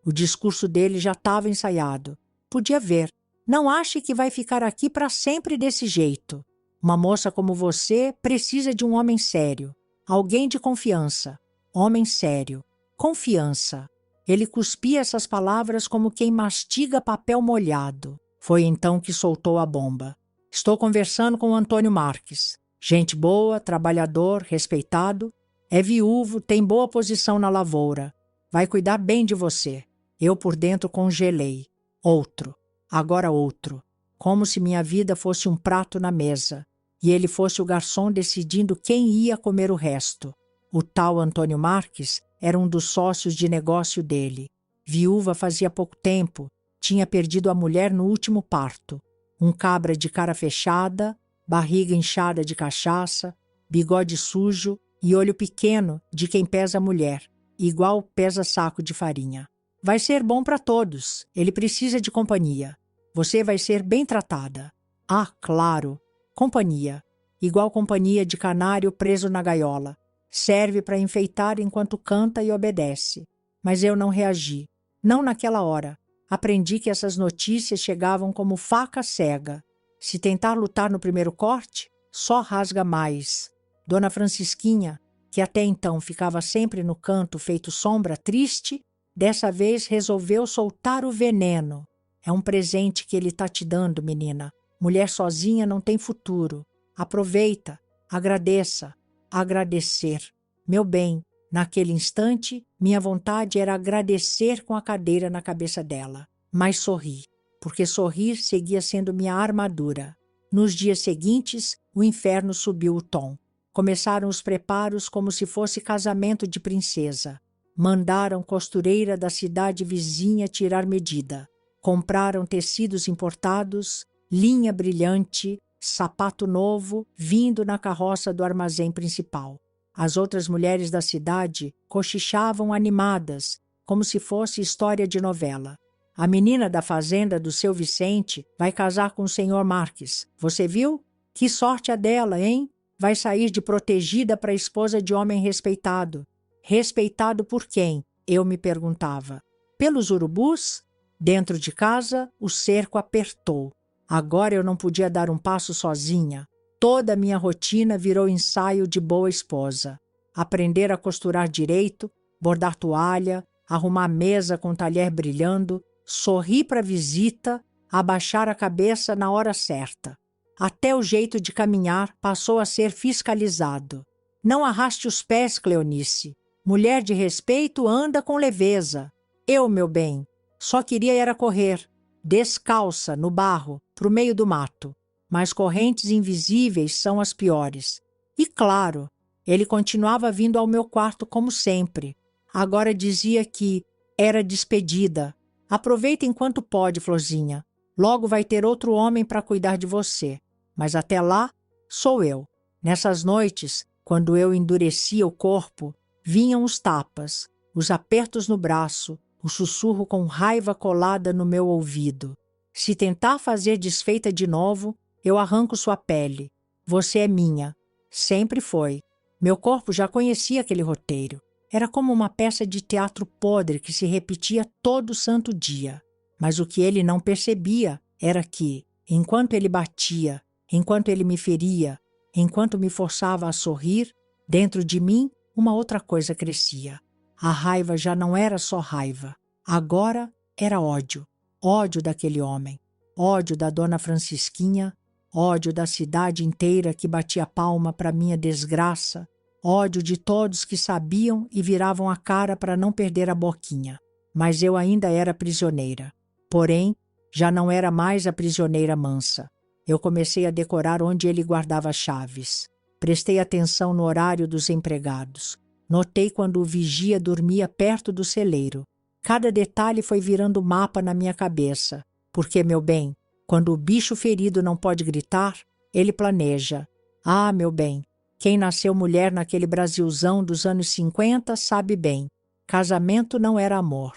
O discurso dele já estava ensaiado. Podia ver. Não ache que vai ficar aqui para sempre desse jeito. Uma moça como você precisa de um homem sério. Alguém de confiança. Homem sério. Confiança. Ele cuspia essas palavras como quem mastiga papel molhado. Foi então que soltou a bomba. Estou conversando com o Antônio Marques. Gente boa, trabalhador, respeitado. É viúvo, tem boa posição na lavoura. Vai cuidar bem de você. Eu por dentro congelei. Outro. Agora outro. Como se minha vida fosse um prato na mesa. E ele fosse o garçom decidindo quem ia comer o resto. O tal Antônio Marques era um dos sócios de negócio dele. Viúva fazia pouco tempo. Tinha perdido a mulher no último parto. Um cabra de cara fechada, barriga inchada de cachaça, bigode sujo e olho pequeno de quem pesa a mulher, igual pesa saco de farinha. Vai ser bom para todos. Ele precisa de companhia. Você vai ser bem tratada. Ah, claro. Companhia. Igual companhia de canário preso na gaiola. Serve para enfeitar enquanto canta e obedece. Mas eu não reagi. Não naquela hora. Aprendi que essas notícias chegavam como faca cega. Se tentar lutar no primeiro corte, só rasga mais. Dona Francisquinha, que até então ficava sempre no canto feito sombra triste, dessa vez resolveu soltar o veneno. É um presente que ele está te dando, menina. Mulher sozinha não tem futuro. Aproveita, agradeça, agradecer. Meu bem, naquele instante, minha vontade era agradecer com a cadeira na cabeça dela. Mas sorri, porque sorrir seguia sendo minha armadura. Nos dias seguintes, o inferno subiu o tom. Começaram os preparos como se fosse casamento de princesa. Mandaram costureira da cidade vizinha tirar medida. Compraram tecidos importados, linha brilhante, sapato novo, vindo na carroça do armazém principal. As outras mulheres da cidade cochichavam animadas, como se fosse história de novela. A menina da fazenda do seu Vicente vai casar com o senhor Marques. Você viu? Que sorte a dela, hein? Vai sair de protegida para esposa de homem respeitado. Respeitado por quem? Eu me perguntava. Pelos urubus? Dentro de casa, o cerco apertou. Agora eu não podia dar um passo sozinha. Toda a minha rotina virou ensaio de boa esposa. Aprender a costurar direito, bordar toalha, arrumar mesa com talher brilhando, sorrir para a visita, abaixar a cabeça na hora certa. Até o jeito de caminhar passou a ser fiscalizado. Não arraste os pés, Cleonice. Mulher de respeito anda com leveza. Eu, meu bem, só queria era correr, descalça, no barro, pro meio do mato. Mas correntes invisíveis são as piores. E claro, ele continuava vindo ao meu quarto como sempre. Agora dizia que era despedida. Aproveita enquanto pode, Florzinha. Logo vai ter outro homem para cuidar de você. Mas até lá, sou eu. Nessas noites, quando eu endurecia o corpo, vinham os tapas, os apertos no braço, o sussurro com raiva colada no meu ouvido. Se tentar fazer desfeita de novo, eu arranco sua pele. Você é minha. Sempre foi. Meu corpo já conhecia aquele roteiro. Era como uma peça de teatro podre que se repetia todo santo dia. Mas o que ele não percebia era que, enquanto ele batia, enquanto ele me feria, enquanto me forçava a sorrir, dentro de mim uma outra coisa crescia. A raiva já não era só raiva. Agora era ódio. Ódio daquele homem. ódio da dona Francisquinha, ódio da cidade inteira que batia palma para minha desgraça, ódio de todos que sabiam e viravam a cara para não perder a boquinha. Mas eu ainda era prisioneira. Porém, já não era mais a prisioneira mansa. Eu comecei a decorar onde ele guardava as chaves. Prestei atenção no horário dos empregados. Notei quando o vigia dormia perto do celeiro. Cada detalhe foi virando mapa na minha cabeça. Porque, meu bem, quando o bicho ferido não pode gritar, ele planeja. Ah, meu bem, quem nasceu mulher naquele Brasilzão dos anos 50 sabe bem. Casamento não era amor.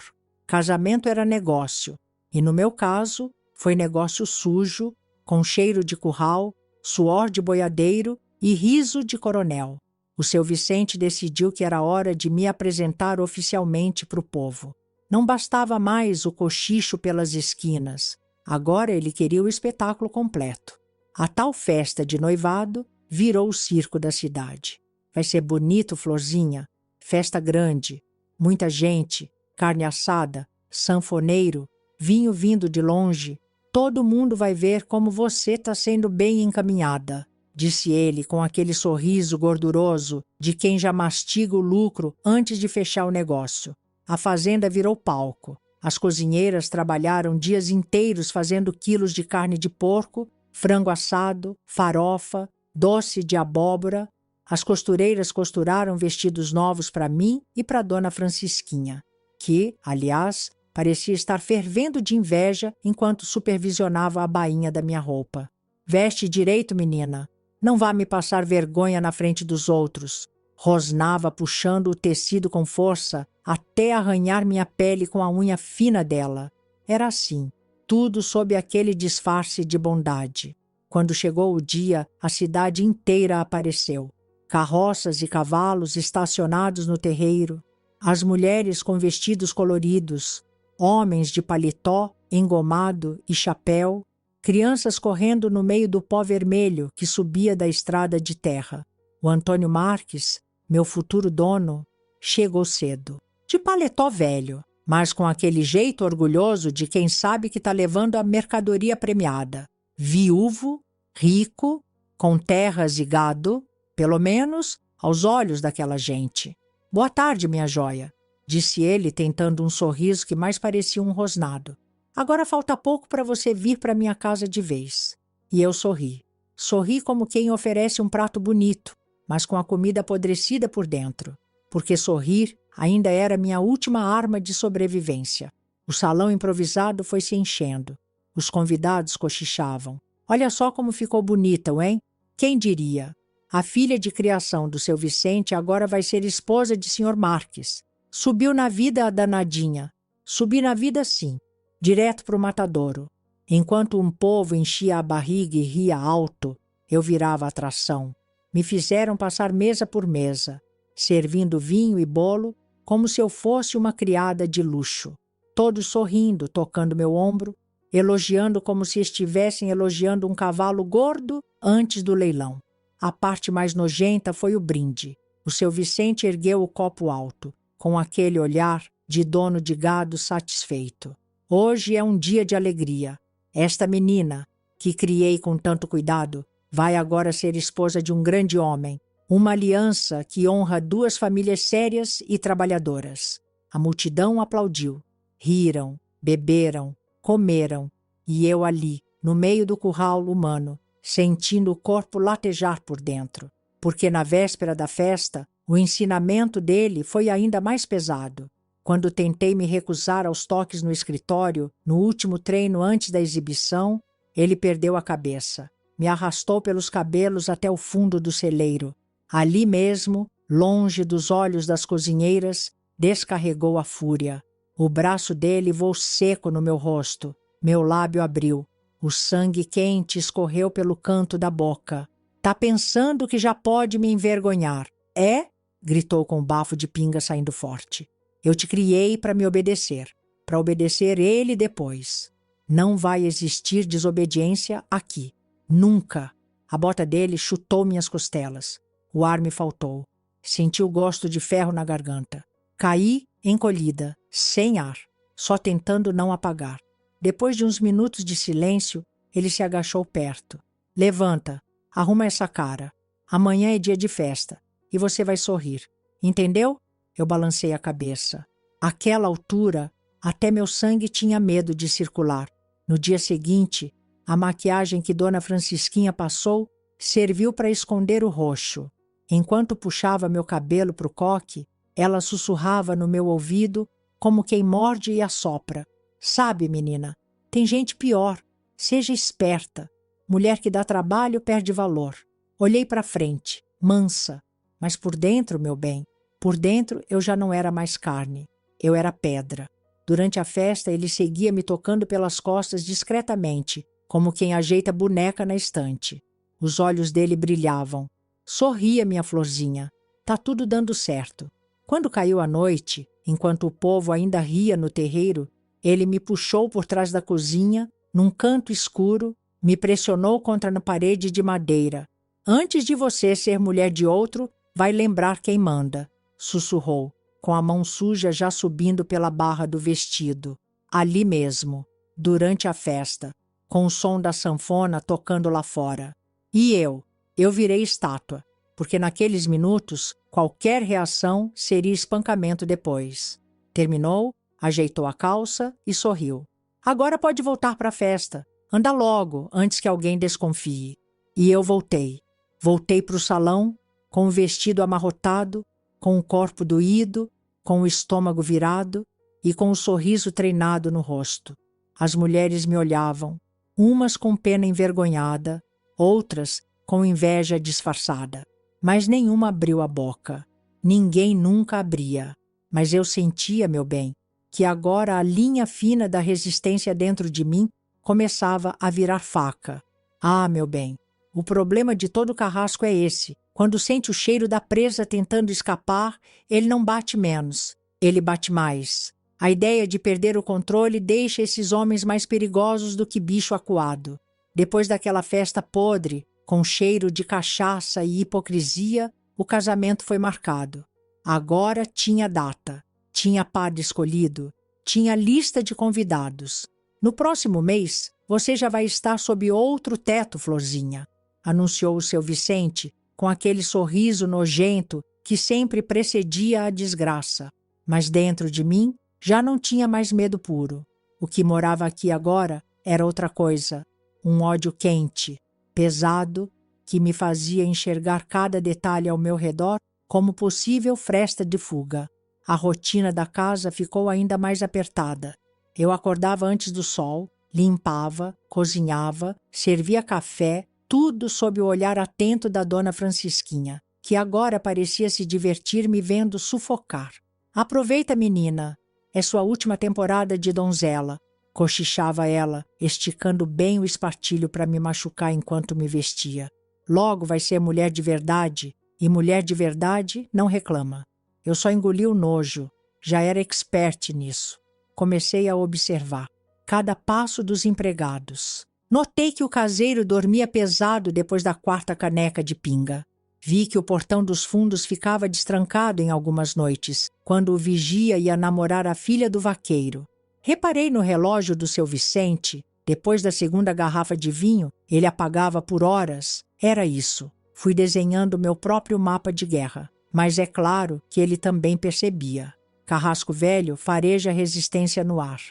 Casamento era negócio. E no meu caso, foi negócio sujo, com cheiro de curral, suor de boiadeiro e riso de coronel. O seu Vicente decidiu que era hora de me apresentar oficialmente para o povo. Não bastava mais o cochicho pelas esquinas. Agora ele queria o espetáculo completo. A tal festa de noivado virou o circo da cidade. Vai ser bonito, Florzinha. Festa grande, muita gente, carne assada, sanfoneiro, vinho vindo de longe. Todo mundo vai ver como você está sendo bem encaminhada, disse ele com aquele sorriso gorduroso de quem já mastiga o lucro antes de fechar o negócio. A fazenda virou palco. As cozinheiras trabalharam dias inteiros fazendo quilos de carne de porco, frango assado, farofa, doce de abóbora. As costureiras costuraram vestidos novos para mim e para Dona Francisquinha, que, aliás, parecia estar fervendo de inveja enquanto supervisionava a bainha da minha roupa. Veste direito, menina. Não vá me passar vergonha na frente dos outros. Rosnava puxando o tecido com força até arranhar minha pele com a unha fina dela. Era assim, tudo sob aquele disfarce de bondade. Quando chegou o dia, a cidade inteira apareceu. Carroças e cavalos estacionados no terreiro, as mulheres com vestidos coloridos, homens de paletó, engomado e chapéu, crianças correndo no meio do pó vermelho que subia da estrada de terra. O Antônio Marques, meu futuro dono, chegou cedo. De paletó velho, mas com aquele jeito orgulhoso de quem sabe que está levando a mercadoria premiada. Viúvo, rico, com terras e gado, pelo menos aos olhos daquela gente. Boa tarde, minha joia, disse ele, tentando um sorriso que mais parecia um rosnado. Agora falta pouco para você vir para minha casa de vez. E eu sorri. Sorri como quem oferece um prato bonito, mas com a comida apodrecida por dentro. Porque sorrir ainda era minha última arma de sobrevivência. O salão improvisado foi se enchendo. Os convidados cochichavam. Olha só como ficou bonita, hein? Quem diria? A filha de criação do seu Vicente agora vai ser esposa de Sr. Marques. Subiu na vida a danadinha. Subi na vida sim, direto para o matadouro. Enquanto um povo enchia a barriga e ria alto, eu virava atração. Me fizeram passar mesa por mesa, servindo vinho e bolo como se eu fosse uma criada de luxo. Todos sorrindo, tocando meu ombro, elogiando como se estivessem elogiando um cavalo gordo antes do leilão. A parte mais nojenta foi o brinde. O seu Vicente ergueu o copo alto, com aquele olhar de dono de gado satisfeito. Hoje é um dia de alegria. Esta menina, que criei com tanto cuidado, vai agora ser esposa de um grande homem, uma aliança que honra duas famílias sérias e trabalhadoras. A multidão aplaudiu. Riram, beberam, comeram, e eu ali, no meio do curral humano, sentindo o corpo latejar por dentro, porque na véspera da festa, o ensinamento dele foi ainda mais pesado. Quando tentei me recusar aos toques no escritório, no último treino antes da exibição, ele perdeu a cabeça. Me arrastou pelos cabelos até o fundo do celeiro. Ali mesmo, longe dos olhos das cozinheiras, descarregou a fúria. O braço dele voou seco no meu rosto. Meu lábio abriu. O sangue quente escorreu pelo canto da boca. Tá pensando que já pode me envergonhar, é? Gritou com o bafo de pinga saindo forte. Eu te criei para me obedecer, para obedecer ele depois. Não vai existir desobediência aqui. Nunca. A bota dele chutou minhas costelas. O ar me faltou. Senti o gosto de ferro na garganta. Caí encolhida, sem ar, só tentando não apagar. Depois de uns minutos de silêncio, ele se agachou perto. Levanta, arruma essa cara. Amanhã é dia de festa e você vai sorrir. Entendeu? Eu balancei a cabeça. Àquela altura, até meu sangue tinha medo de circular. No dia seguinte, a maquiagem que Dona Francisquinha passou serviu para esconder o roxo. Enquanto puxava meu cabelo para o coque, ela sussurrava no meu ouvido como quem morde e assopra. Sabe, menina, tem gente pior. Seja esperta. Mulher que dá trabalho perde valor. Olhei para frente, mansa. Mas por dentro, meu bem, por dentro eu já não era mais carne. Eu era pedra. Durante a festa, ele seguia me tocando pelas costas discretamente, como quem ajeita boneca na estante. Os olhos dele brilhavam. Sorria, minha florzinha. Tá tudo dando certo. Quando caiu a noite, enquanto o povo ainda ria no terreiro, ele me puxou por trás da cozinha, num canto escuro, me pressionou contra a parede de madeira. Antes de você ser mulher de outro, vai lembrar quem manda, sussurrou, com a mão suja já subindo pela barra do vestido. Ali mesmo, durante a festa, com o som da sanfona tocando lá fora. E eu virei estátua, porque naqueles minutos qualquer reação seria espancamento depois. Terminou, ajeitou a calça e sorriu. Agora pode voltar para a festa. Anda logo, antes que alguém desconfie. E eu voltei. Voltei para o salão, com o vestido amarrotado, com o corpo doído, com o estômago virado e com o sorriso treinado no rosto. As mulheres me olhavam, umas com pena envergonhada, outras com inveja disfarçada. Mas nenhuma abriu a boca. Ninguém nunca abria. Mas eu sentia, meu bem, que agora a linha fina da resistência dentro de mim começava a virar faca. Ah, meu bem, o problema de todo carrasco é esse. Quando sente o cheiro da presa tentando escapar, ele não bate menos, ele bate mais. A ideia de perder o controle deixa esses homens mais perigosos do que bicho acuado. Depois daquela festa podre, com cheiro de cachaça e hipocrisia, o casamento foi marcado. Agora tinha data, tinha padre escolhido, tinha lista de convidados. No próximo mês, você já vai estar sob outro teto, Florzinha, anunciou o seu Vicente, com aquele sorriso nojento que sempre precedia a desgraça. Mas dentro de mim já não tinha mais medo puro. O que morava aqui agora era outra coisa, um ódio quente, pesado, que me fazia enxergar cada detalhe ao meu redor como possível fresta de fuga. A rotina da casa ficou ainda mais apertada. Eu acordava antes do sol, limpava, cozinhava, servia café, tudo sob o olhar atento da Dona Francisquinha, que agora parecia se divertir me vendo sufocar. Aproveita, menina, é sua última temporada de donzela, cochichava ela, esticando bem o espartilho para me machucar enquanto me vestia. Logo vai ser mulher de verdade, e mulher de verdade não reclama. Eu só engoli o nojo, já era expert nisso. Comecei a observar cada passo dos empregados. Notei que o caseiro dormia pesado depois da quarta caneca de pinga. Vi que o portão dos fundos ficava destrancado em algumas noites, quando o vigia ia namorar a filha do vaqueiro. Reparei no relógio do seu Vicente. Depois da segunda garrafa de vinho, ele apagava por horas. Era isso. Fui desenhando meu próprio mapa de guerra. Mas é claro que ele também percebia. Carrasco velho fareja resistência no ar.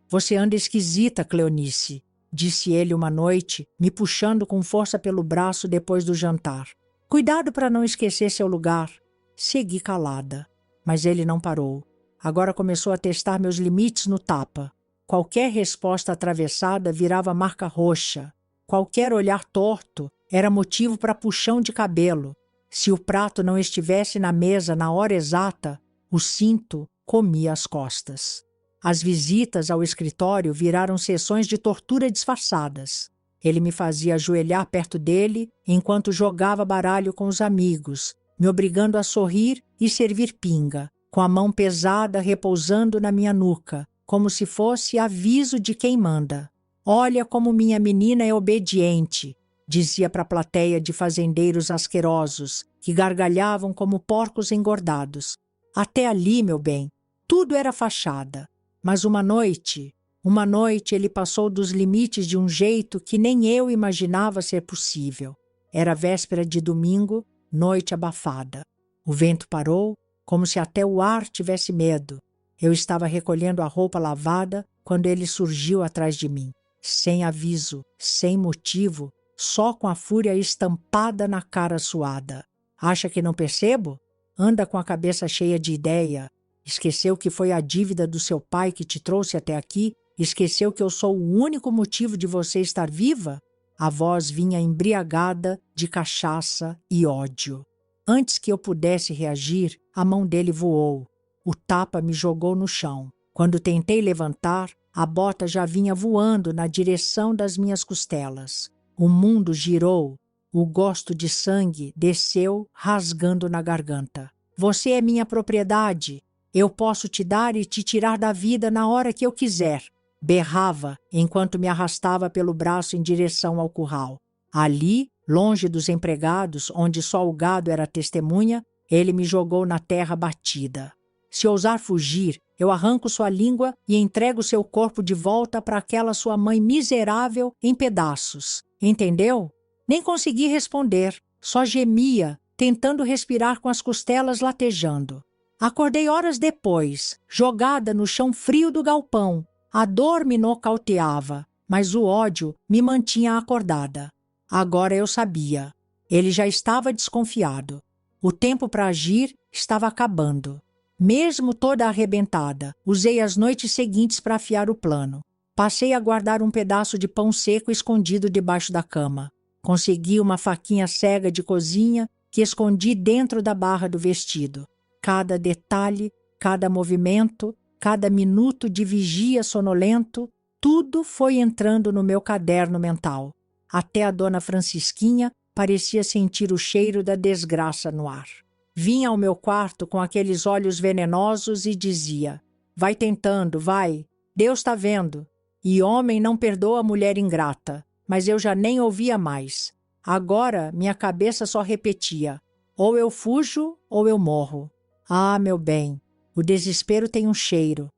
Você anda esquisita, Cleonice, disse ele uma noite, me puxando com força pelo braço depois do jantar. Cuidado para não esquecer seu lugar. Segui calada, mas ele não parou. Agora começou a testar meus limites no tapa. Qualquer resposta atravessada virava marca roxa. Qualquer olhar torto era motivo para puxão de cabelo. Se o prato não estivesse na mesa na hora exata, o cinto comia as costas. As visitas ao escritório viraram sessões de tortura disfarçadas. Ele me fazia ajoelhar perto dele enquanto jogava baralho com os amigos, me obrigando a sorrir e servir pinga, com a mão pesada repousando na minha nuca, como se fosse aviso de quem manda. Olha como minha menina é obediente, dizia para a plateia de fazendeiros asquerosos, que gargalhavam como porcos engordados. Até ali, meu bem, tudo era fachada. Mas uma noite, Uma noite ele passou dos limites de um jeito que nem eu imaginava ser possível. Era véspera de domingo, noite abafada. O vento parou, como se até o ar tivesse medo. Eu estava recolhendo a roupa lavada quando ele surgiu atrás de mim. Sem aviso, sem motivo, só com a fúria estampada na cara suada. Acha que não percebo? Anda com a cabeça cheia de ideia. Esqueceu que foi a dívida do seu pai que te trouxe até aqui? Esqueceu que eu sou o único motivo de você estar viva? A voz vinha embriagada de cachaça e ódio. Antes que eu pudesse reagir, a mão dele voou. O tapa me jogou no chão. Quando tentei levantar, a bota já vinha voando na direção das minhas costelas. O mundo girou. O gosto de sangue desceu, rasgando na garganta. Você é minha propriedade. Eu posso te dar e te tirar da vida na hora que eu quiser. Berrava enquanto me arrastava pelo braço em direção ao curral. Ali, longe dos empregados, onde só o gado era testemunha, ele me jogou na terra batida. Se ousar fugir, eu arranco sua língua e entrego seu corpo de volta para aquela sua mãe miserável em pedaços. Entendeu? Nem consegui responder, só gemia, tentando respirar com as costelas latejando. Acordei horas depois, jogada no chão frio do galpão. A dor me nocauteava, mas o ódio me mantinha acordada. Agora eu sabia. Ele já estava desconfiado. O tempo para agir estava acabando. Mesmo toda arrebentada, usei as noites seguintes para afiar o plano. Passei a guardar um pedaço de pão seco escondido debaixo da cama. Consegui uma faquinha cega de cozinha que escondi dentro da barra do vestido. Cada detalhe, cada movimento, cada minuto de vigia sonolento, tudo foi entrando no meu caderno mental. Até a dona Francisquinha parecia sentir o cheiro da desgraça no ar. Vinha ao meu quarto com aqueles olhos venenosos e dizia: vai tentando, vai, Deus está vendo. E homem não perdoa mulher ingrata, mas eu já nem ouvia mais. Agora minha cabeça só repetia: ou eu fujo ou eu morro. Ah, meu bem, o desespero tem um cheiro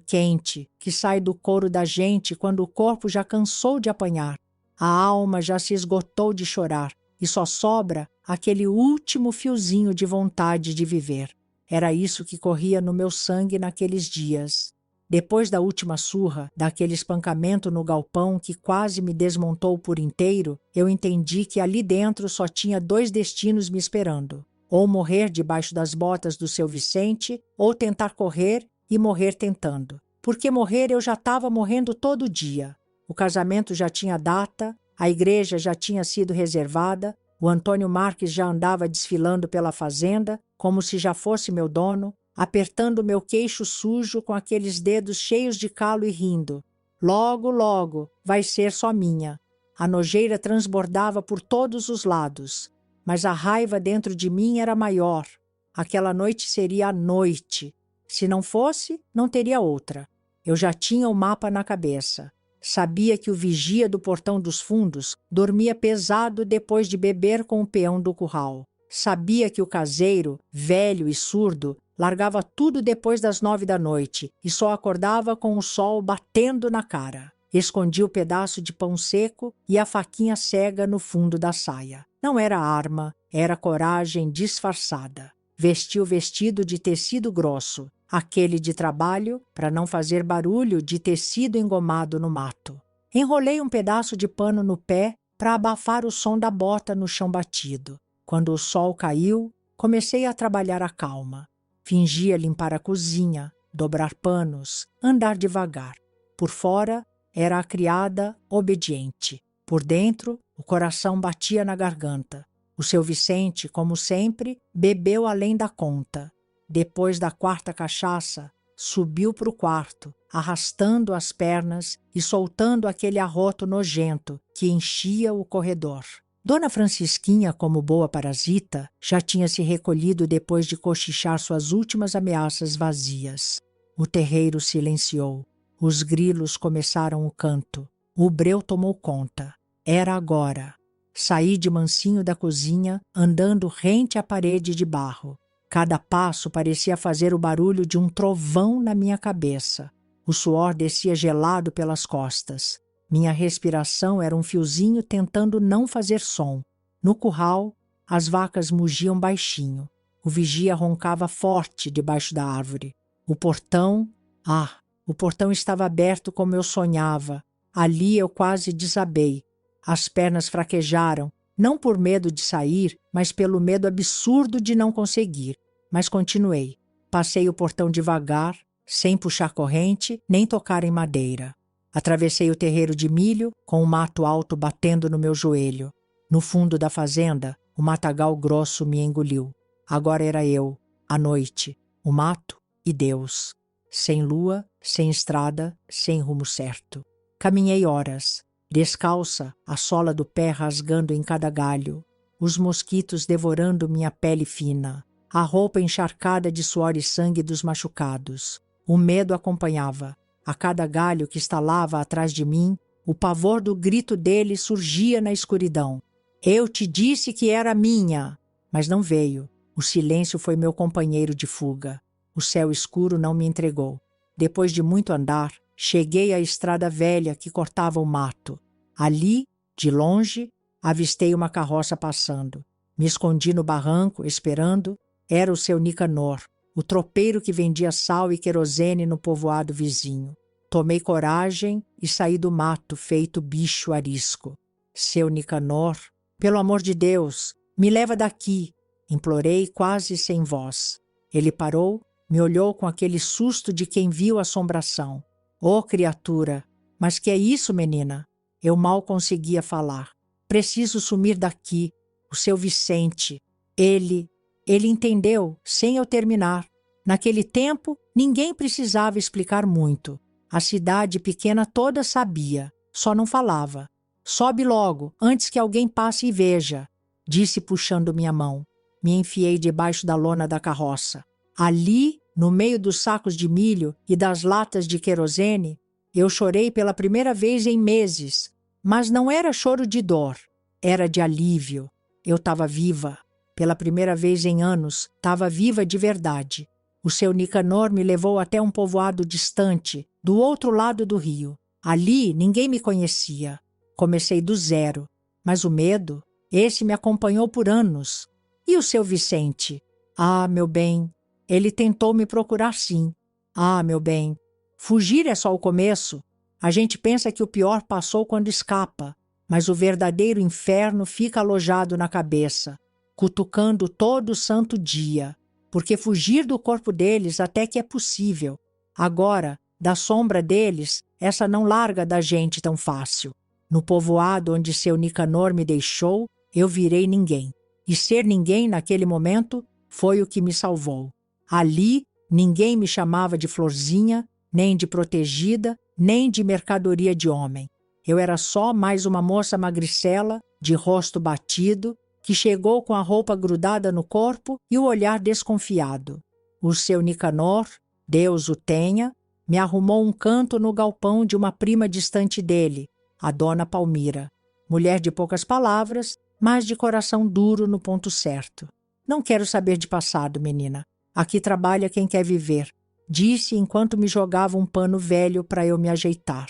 quente que sai do couro da gente quando o corpo já cansou de apanhar. A alma já se esgotou de chorar e só sobra aquele último fiozinho de vontade de viver. Era isso que corria no meu sangue naqueles dias. Depois da última surra, daquele espancamento no galpão que quase me desmontou por inteiro, eu entendi que ali dentro só tinha 2 destinos me esperando. Ou morrer debaixo das botas do seu Vicente, ou tentar correr e morrer tentando. Porque morrer eu já estava morrendo todo dia. O casamento já tinha data, a igreja já tinha sido reservada, o Antônio Marques já andava desfilando pela fazenda, como se já fosse meu dono, apertando meu queixo sujo com aqueles dedos cheios de calo e rindo. Logo, logo, vai ser só minha. A nojeira transbordava por todos os lados, mas a raiva dentro de mim era maior. Aquela noite seria a noite. Se não fosse, não teria outra. Eu já tinha o mapa na cabeça. Sabia que o vigia do portão dos fundos dormia pesado depois de beber com o peão do curral. Sabia que o caseiro, velho e surdo, largava tudo depois das 9 da noite e só acordava com o sol batendo na cara. Escondi o pedaço de pão seco e a faquinha cega no fundo da saia. Não era arma, era coragem disfarçada. Vesti o vestido de tecido grosso, aquele de trabalho, para não fazer barulho de tecido engomado no mato. Enrolei um pedaço de pano no pé para abafar o som da bota no chão batido. Quando o sol caiu, comecei a trabalhar a calma. Fingia limpar a cozinha, dobrar panos, andar devagar. Por fora, era a criada obediente. Por dentro, o coração batia na garganta. O seu Vicente, como sempre, bebeu além da conta. Depois da 4ª cachaça, subiu para o quarto, arrastando as pernas e soltando aquele arroto nojento que enchia o corredor. Dona Francisquinha, como boa parasita, já tinha se recolhido depois de cochichar suas últimas ameaças vazias. O terreiro silenciou. Os grilos começaram o canto. O breu tomou conta. Era agora. Saí de mansinho da cozinha, andando rente à parede de barro. Cada passo parecia fazer o barulho de um trovão na minha cabeça. O suor descia gelado pelas costas. Minha respiração era um fiozinho tentando não fazer som. No curral, as vacas mugiam baixinho. O vigia roncava forte debaixo da árvore. O portão estava aberto como eu sonhava. Ali eu quase desabei. As pernas fraquejaram, não por medo de sair, mas pelo medo absurdo de não conseguir. Mas continuei. Passei o portão devagar, sem puxar corrente, nem tocar em madeira. Atravessei o terreiro de milho, com o mato alto batendo no meu joelho. No fundo da fazenda, o matagal grosso me engoliu. Agora era eu, a noite, o mato e Deus. Sem lua, sem estrada, sem rumo certo. Caminhei horas, descalça, a sola do pé rasgando em cada galho, os mosquitos devorando minha pele fina, a roupa encharcada de suor e sangue dos machucados. O medo acompanhava. A cada galho que estalava atrás de mim, o pavor do grito dele surgia na escuridão. Eu te disse que era minha, mas não veio. O silêncio foi meu companheiro de fuga. O céu escuro não me entregou. Depois de muito andar, cheguei à estrada velha que cortava o mato. Ali, de longe, avistei uma carroça passando. Me escondi no barranco, esperando. Era o seu Nicanor, o tropeiro que vendia sal e querosene no povoado vizinho. Tomei coragem e saí do mato feito bicho arisco. Seu Nicanor, pelo amor de Deus, me leva daqui, implorei quase sem voz. Ele parou, me olhou com aquele susto de quem viu a assombração. Oh, criatura, mas que é isso, menina? Eu mal conseguia falar. Preciso sumir daqui. O seu Vicente. Ele entendeu, sem eu terminar. Naquele tempo, ninguém precisava explicar muito. A cidade pequena toda sabia, só não falava. Sobe logo, antes que alguém passe e veja, disse puxando minha mão. Me enfiei debaixo da lona da carroça. Ali, no meio dos sacos de milho e das latas de querosene, eu chorei pela primeira vez em meses, mas não era choro de dor, era de alívio. Eu estava viva. Pela primeira vez em anos, estava viva de verdade. O seu Nicanor me levou até um povoado distante, do outro lado do rio. Ali ninguém me conhecia. Comecei do zero, mas o medo, esse me acompanhou por anos. E o seu Vicente? Ah, meu bem, ele tentou me procurar sim. Ah, meu bem, fugir é só o começo. A gente pensa que o pior passou quando escapa, mas o verdadeiro inferno fica alojado na cabeça, cutucando todo santo dia, porque fugir do corpo deles até que é possível. Agora, da sombra deles, essa não larga da gente tão fácil. No povoado onde seu Nicanor me deixou, eu virei ninguém. E ser ninguém naquele momento foi o que me salvou. Ali, ninguém me chamava de florzinha, nem de protegida, nem de mercadoria de homem. Eu era só mais uma moça magricela, de rosto batido, que chegou com a roupa grudada no corpo e o olhar desconfiado. O seu Nicanor, Deus o tenha, me arrumou um canto no galpão de uma prima distante dele, a dona Palmira. Mulher de poucas palavras, mas de coração duro no ponto certo. Não quero saber de passado, menina. Aqui trabalha quem quer viver, disse enquanto me jogava um pano velho para eu me ajeitar.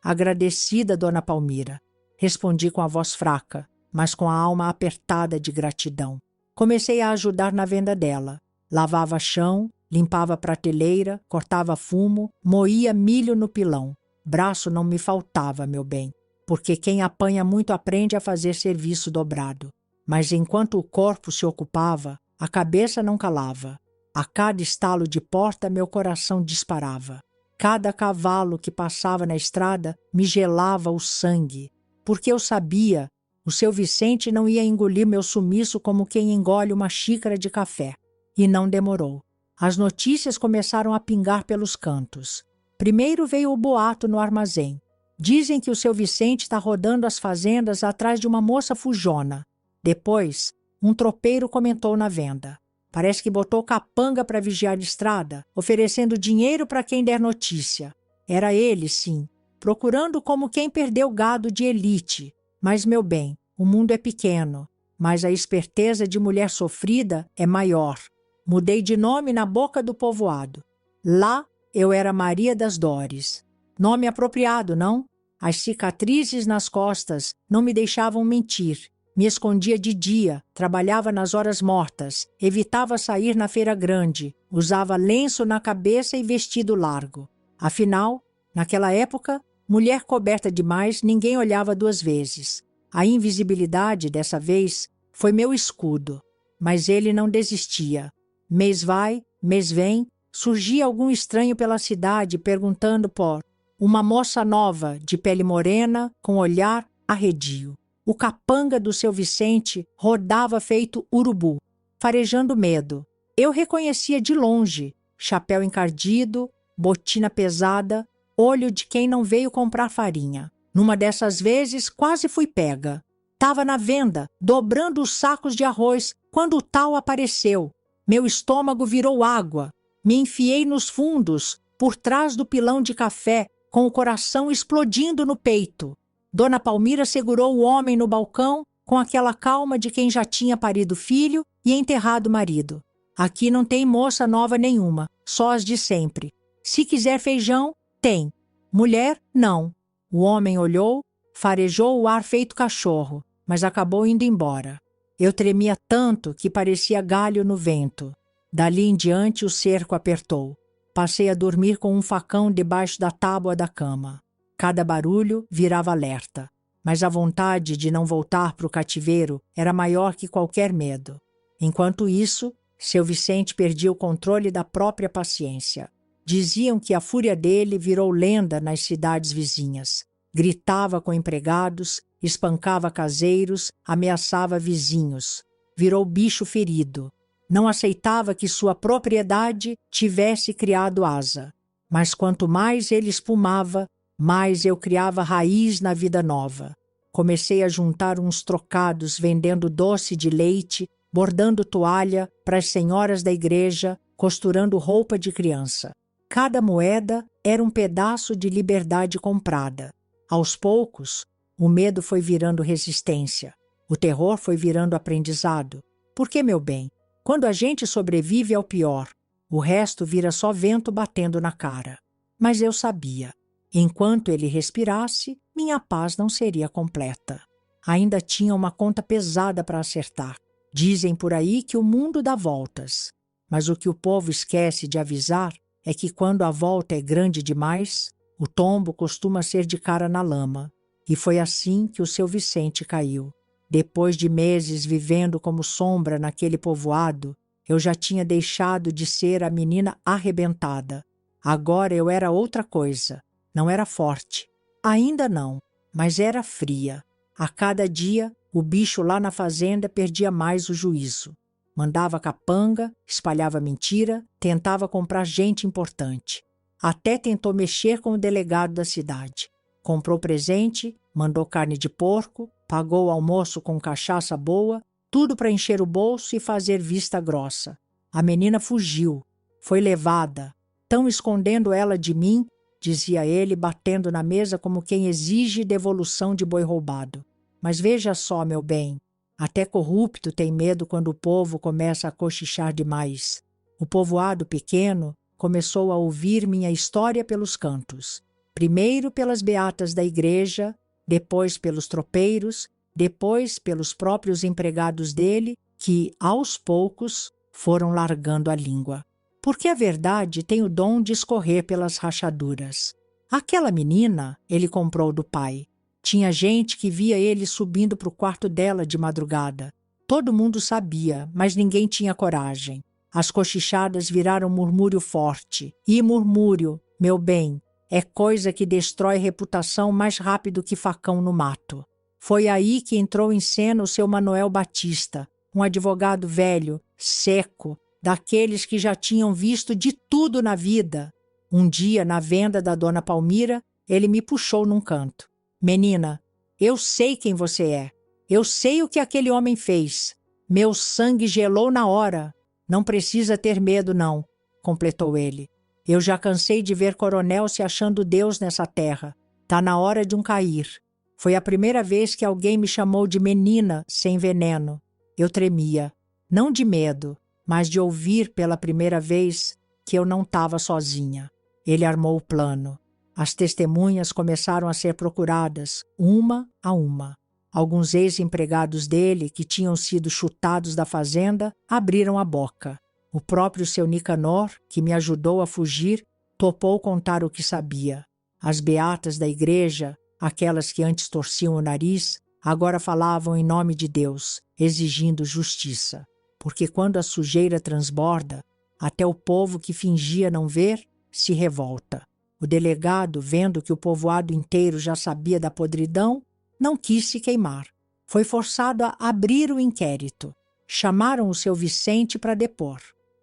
Agradecida, dona Palmira. Respondi com a voz fraca, mas com a alma apertada de gratidão. Comecei a ajudar na venda dela. Lavava chão, limpava prateleira, cortava fumo, moía milho no pilão. Braço não me faltava, meu bem, porque quem apanha muito aprende a fazer serviço dobrado. Mas enquanto o corpo se ocupava, a cabeça não calava. A cada estalo de porta meu coração disparava. Cada cavalo que passava na estrada me gelava o sangue, porque eu sabia, o seu Vicente não ia engolir meu sumiço como quem engole uma xícara de café. E não demorou. As notícias começaram a pingar pelos cantos. Primeiro veio o boato no armazém. Dizem que o seu Vicente está rodando as fazendas atrás de uma moça fujona. Depois, um tropeiro comentou na venda. Parece que botou capanga para vigiar a estrada, oferecendo dinheiro para quem der notícia. Era ele, sim, procurando como quem perdeu gado de elite. Mas, meu bem, o mundo é pequeno, mas a esperteza de mulher sofrida é maior. Mudei de nome na boca do povoado. Lá, eu era Maria das Dores. Nome apropriado, não? As cicatrizes nas costas não me deixavam mentir. Me escondia de dia, trabalhava nas horas mortas, evitava sair na feira grande, usava lenço na cabeça e vestido largo. Afinal, naquela época, mulher coberta demais, ninguém olhava duas vezes. A invisibilidade, dessa vez, foi meu escudo. Mas ele não desistia. Mês vai, mês vem, surgia algum estranho pela cidade perguntando por uma moça nova, de pele morena, com olhar arredio. O capanga do seu Vicente rodava feito urubu, farejando medo. Eu reconhecia de longe, chapéu encardido, botina pesada, olho de quem não veio comprar farinha. Numa dessas vezes, quase fui pega. Tava na venda, dobrando os sacos de arroz, quando o tal apareceu. Meu estômago virou água. Me enfiei nos fundos, por trás do pilão de café, com o coração explodindo no peito. Dona Palmira segurou o homem no balcão com aquela calma de quem já tinha parido filho e enterrado o marido. Aqui não tem moça nova nenhuma, só as de sempre. Se quiser feijão, tem. Mulher, não. O homem olhou, farejou o ar feito cachorro, mas acabou indo embora. Eu tremia tanto que parecia galho no vento. Dali em diante o cerco apertou. Passei a dormir com um facão debaixo da tábua da cama. Cada barulho virava alerta, mas a vontade de não voltar para o cativeiro era maior que qualquer medo. Enquanto isso, seu Vicente perdia o controle da própria paciência. Diziam que a fúria dele virou lenda nas cidades vizinhas. Gritava com empregados, espancava caseiros, ameaçava vizinhos. Virou bicho ferido. Não aceitava que sua propriedade tivesse criado asa. Mas quanto mais ele espumava, mais eu criava raiz na vida nova. Comecei a juntar uns trocados vendendo doce de leite, bordando toalha para as senhoras da igreja, costurando roupa de criança. Cada moeda era um pedaço de liberdade comprada. Aos poucos, o medo foi virando resistência. O terror foi virando aprendizado. Porque, meu bem, quando a gente sobrevive ao pior, o resto vira só vento batendo na cara. Mas eu sabia. Enquanto ele respirasse, minha paz não seria completa. Ainda tinha uma conta pesada para acertar. Dizem por aí que o mundo dá voltas. Mas o que o povo esquece de avisar é que quando a volta é grande demais, o tombo costuma ser de cara na lama. E foi assim que o seu Vicente caiu. Depois de meses vivendo como sombra naquele povoado, eu já tinha deixado de ser a menina arrebentada. Agora eu era outra coisa. Não era forte. Ainda não, mas era fria. A cada dia, o bicho lá na fazenda perdia mais o juízo. Mandava capanga, espalhava mentira, tentava comprar gente importante. Até tentou mexer com o delegado da cidade. Comprou presente, mandou carne de porco, pagou o almoço com cachaça boa, tudo para encher o bolso e fazer vista grossa. A menina fugiu, foi levada. Tão escondendo ela de mim, dizia ele, batendo na mesa como quem exige devolução de boi roubado. Mas veja só, meu bem, até corrupto tem medo quando o povo começa a cochichar demais. O povoado pequeno começou a ouvir minha história pelos cantos. Primeiro pelas beatas da igreja, depois pelos tropeiros, depois pelos próprios empregados dele, que, aos poucos, foram largando a língua. Porque a verdade tem o dom de escorrer pelas rachaduras. Aquela menina ele comprou do pai. Tinha gente que via ele subindo para o quarto dela de madrugada. Todo mundo sabia, mas ninguém tinha coragem. As cochichadas viraram murmúrio forte. E murmúrio, meu bem, é coisa que destrói reputação mais rápido que facão no mato. Foi aí que entrou em cena o seu Manuel Batista, um advogado velho, seco, daqueles que já tinham visto de tudo na vida. Um dia, na venda da Dona Palmira, ele me puxou num canto. Menina, eu sei quem você é. Eu sei o que aquele homem fez. Meu sangue gelou na hora. Não precisa ter medo, não, completou ele. Eu já cansei de ver coronel se achando Deus nessa terra. Tá na hora de um cair. Foi a primeira vez que alguém me chamou de menina sem veneno. Eu tremia, não de medo, mas de ouvir pela primeira vez que eu não estava sozinha. Ele armou o plano. As testemunhas começaram a ser procuradas, uma a uma. Alguns ex-empregados dele, que tinham sido chutados da fazenda, abriram a boca. O próprio seu Nicanor, que me ajudou a fugir, topou contar o que sabia. As beatas da igreja, aquelas que antes torciam o nariz, agora falavam em nome de Deus, exigindo justiça. Porque quando a sujeira transborda, até o povo que fingia não ver, se revolta. O delegado, vendo que o povoado inteiro já sabia da podridão, não quis se queimar. Foi forçado a abrir o inquérito. Chamaram o seu Vicente para depor.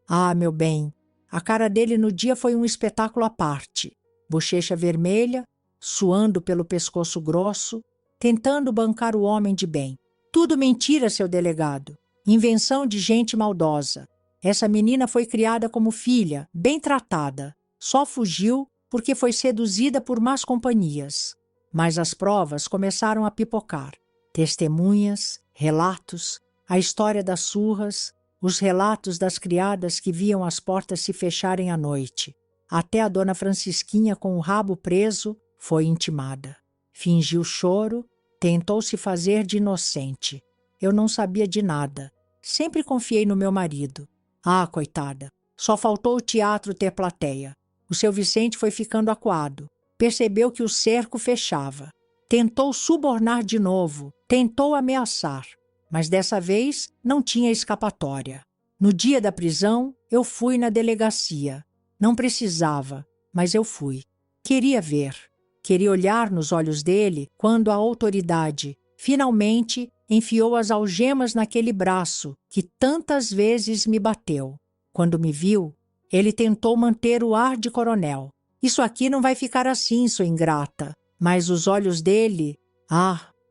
Ah, meu bem, a cara dele no dia foi um espetáculo à parte. Bochecha vermelha, suando pelo pescoço grosso, tentando bancar o homem de bem. Tudo mentira, seu delegado. Invenção de gente maldosa. Essa menina foi criada como filha, bem tratada. Só fugiu porque foi seduzida por más companhias. Mas as provas começaram a pipocar. Testemunhas, relatos, a história das surras, os relatos das criadas que viam as portas se fecharem à noite. Até a dona Francisquinha, com o rabo preso, foi intimada. Fingiu choro, tentou se fazer de inocente. Eu não sabia de nada. Sempre confiei no meu marido. Ah, coitada, só faltou o teatro ter plateia. O seu Vicente foi ficando acuado. Percebeu que o cerco fechava. Tentou subornar de novo, tentou ameaçar. Mas dessa vez não tinha escapatória. No dia da prisão, eu fui na delegacia. Não precisava, mas eu fui. Queria ver. Queria olhar nos olhos dele quando a autoridade finalmente enfiou as algemas naquele braço que tantas vezes me bateu. Quando me viu, ele tentou manter o ar de coronel. Isso aqui não vai ficar assim, sua ingrata. Mas os olhos dele...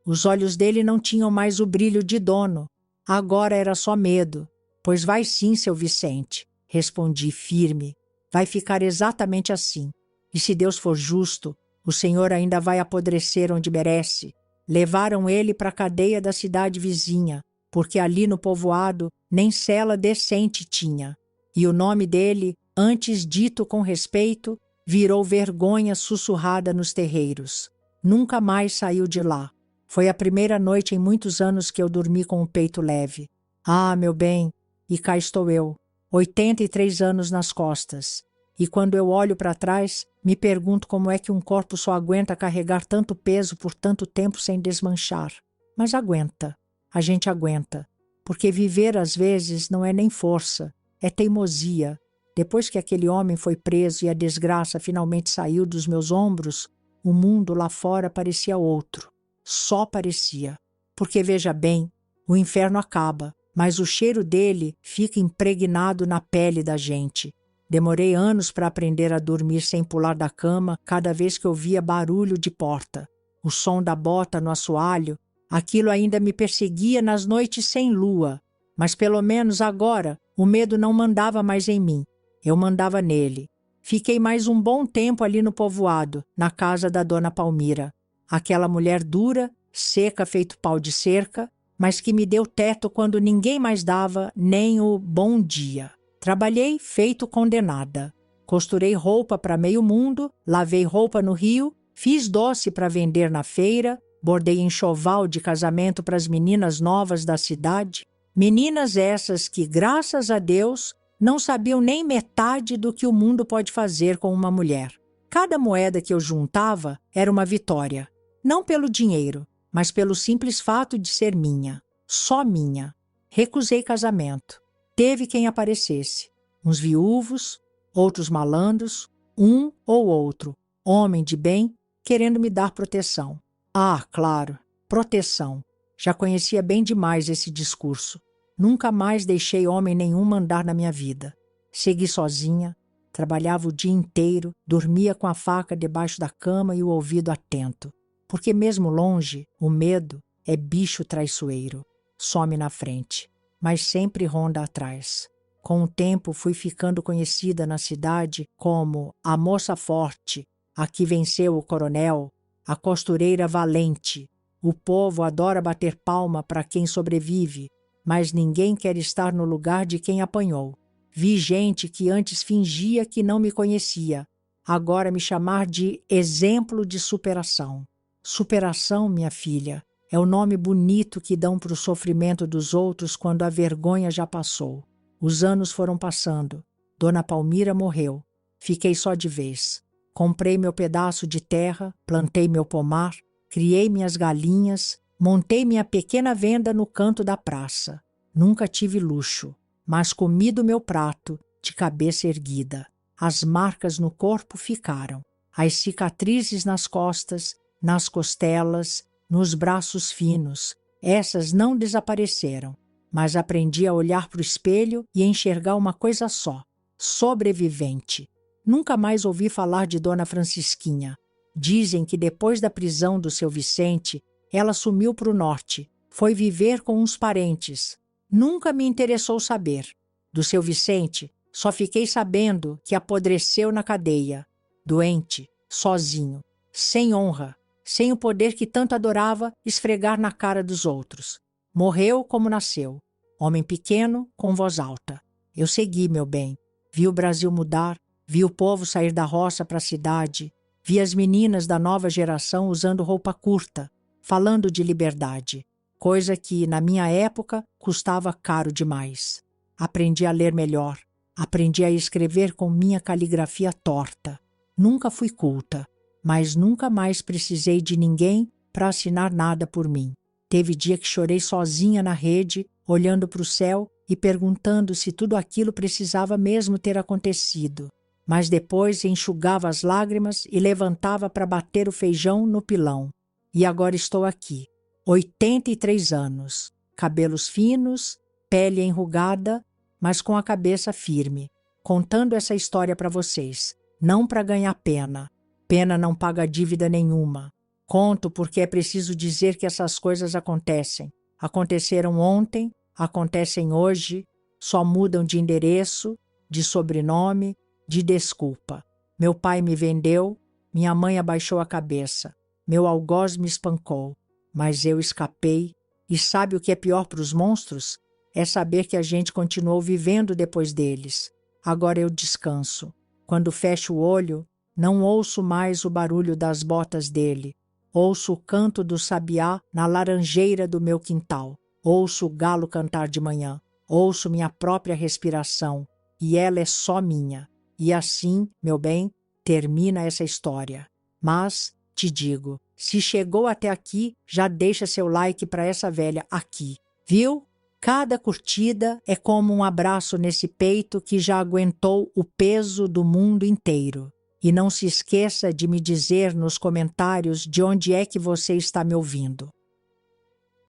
os olhos dele não tinham mais o brilho de dono. Agora era só medo. Pois vai sim, seu Vicente. Respondi firme. Vai ficar exatamente assim. E se Deus for justo, o senhor ainda vai apodrecer onde merece. Levaram ele para a cadeia da cidade vizinha, porque ali no povoado nem cela decente tinha. E o nome dele, antes dito com respeito, virou vergonha sussurrada nos terreiros. Nunca mais saiu de lá. Foi a primeira noite em muitos anos que eu dormi com o peito leve. Ah, meu bem, e cá estou eu, 83 anos nas costas. E quando eu olho para trás, me pergunto como é que um corpo só aguenta carregar tanto peso por tanto tempo sem desmanchar. Mas aguenta, a gente aguenta, porque viver às vezes não é nem força, é teimosia. Depois que aquele homem foi preso e a desgraça finalmente saiu dos meus ombros, o mundo lá fora parecia outro. Só parecia. Porque, veja bem, o inferno acaba, mas o cheiro dele fica impregnado na pele da gente. Demorei anos para aprender a dormir sem pular da cama cada vez que ouvia barulho de porta. O som da bota no assoalho, aquilo ainda me perseguia nas noites sem lua. Mas pelo menos agora o medo não mandava mais em mim. Eu mandava nele. Fiquei mais um bom tempo ali no povoado, na casa da dona Palmira. Aquela mulher dura, seca feito pau de cerca, mas que me deu teto quando ninguém mais dava nem o bom dia. Trabalhei feito condenada. Costurei roupa para meio mundo, lavei roupa no rio, fiz doce para vender na feira, bordei enxoval de casamento para as meninas novas da cidade. Meninas essas que, graças a Deus, não sabiam nem metade do que o mundo pode fazer com uma mulher. Cada moeda que eu juntava era uma vitória. Não pelo dinheiro, mas pelo simples fato de ser minha. Só minha. Recusei casamento. Teve quem aparecesse. Uns viúvos, outros malandros, um ou outro, homem de bem, querendo me dar proteção. Ah, claro, proteção. Já conhecia bem demais esse discurso. Nunca mais deixei homem nenhum mandar na minha vida. Segui sozinha, trabalhava o dia inteiro, dormia com a faca debaixo da cama e o ouvido atento. Porque mesmo longe, o medo é bicho traiçoeiro. Some na frente, mas sempre ronda atrás. Com o tempo fui ficando conhecida na cidade como a moça forte, a que venceu o coronel, a costureira valente. O povo adora bater palma para quem sobrevive, mas ninguém quer estar no lugar de quem apanhou. Vi gente que antes fingia que não me conhecia. agora me chamar de exemplo de superação. Superação, minha filha, é o nome bonito que dão para o sofrimento dos outros quando a vergonha já passou. Os anos foram passando. Dona Palmira morreu. Fiquei só de vez. Comprei meu pedaço de terra, plantei meu pomar, criei minhas galinhas, montei minha pequena venda no canto da praça. Nunca tive luxo, mas comi do meu prato, de cabeça erguida. As marcas no corpo ficaram. As cicatrizes nas costas, nas costelas, nos braços finos. Essas não desapareceram, mas aprendi a olhar para o espelho e enxergar uma coisa só: sobrevivente. Nunca mais ouvi falar de Dona Francisquinha. Dizem que depois da prisão do seu Vicente, ela sumiu para o norte, foi viver com uns parentes. Nunca me interessou saber. Do seu Vicente, só fiquei sabendo que apodreceu na cadeia, doente, sozinho, sem honra, sem o poder que tanto adorava esfregar na cara dos outros. Morreu como nasceu, homem pequeno com voz alta. Eu segui, meu bem, vi o Brasil mudar, vi o povo sair da roça para a cidade, vi as meninas da nova geração usando roupa curta, falando de liberdade, coisa que, na minha época, custava caro demais. Aprendi a ler melhor, aprendi a escrever com minha caligrafia torta. Nunca fui culta, mas nunca mais precisei de ninguém para assinar nada por mim. Teve dia que chorei sozinha na rede, olhando para o céu e perguntando se tudo aquilo precisava mesmo ter acontecido. Mas depois enxugava as lágrimas e levantava para bater o feijão no pilão. E agora estou aqui, 83 anos, cabelos finos, pele enrugada, mas com a cabeça firme, contando essa história para vocês, não para ganhar pena. Pena não paga dívida nenhuma. Conto porque é preciso dizer que essas coisas acontecem. Aconteceram ontem, acontecem hoje, só mudam de endereço, de sobrenome, de desculpa. Meu pai me vendeu, minha mãe abaixou a cabeça, meu algoz me espancou, mas eu escapei. E sabe o que é pior para os monstros? É saber que a gente continuou vivendo depois deles. Agora eu descanso. Quando fecho o olho, não ouço mais o barulho das botas dele. Ouço o canto do sabiá na laranjeira do meu quintal. Ouço o galo cantar de manhã. Ouço minha própria respiração. E ela é só minha. E assim, meu bem, termina essa história. Mas, te digo, se chegou até aqui, já deixa seu like para essa velha aqui. Viu? Cada curtida é como um abraço nesse peito que já aguentou o peso do mundo inteiro. E não se esqueça de me dizer nos comentários de onde é que você está me ouvindo.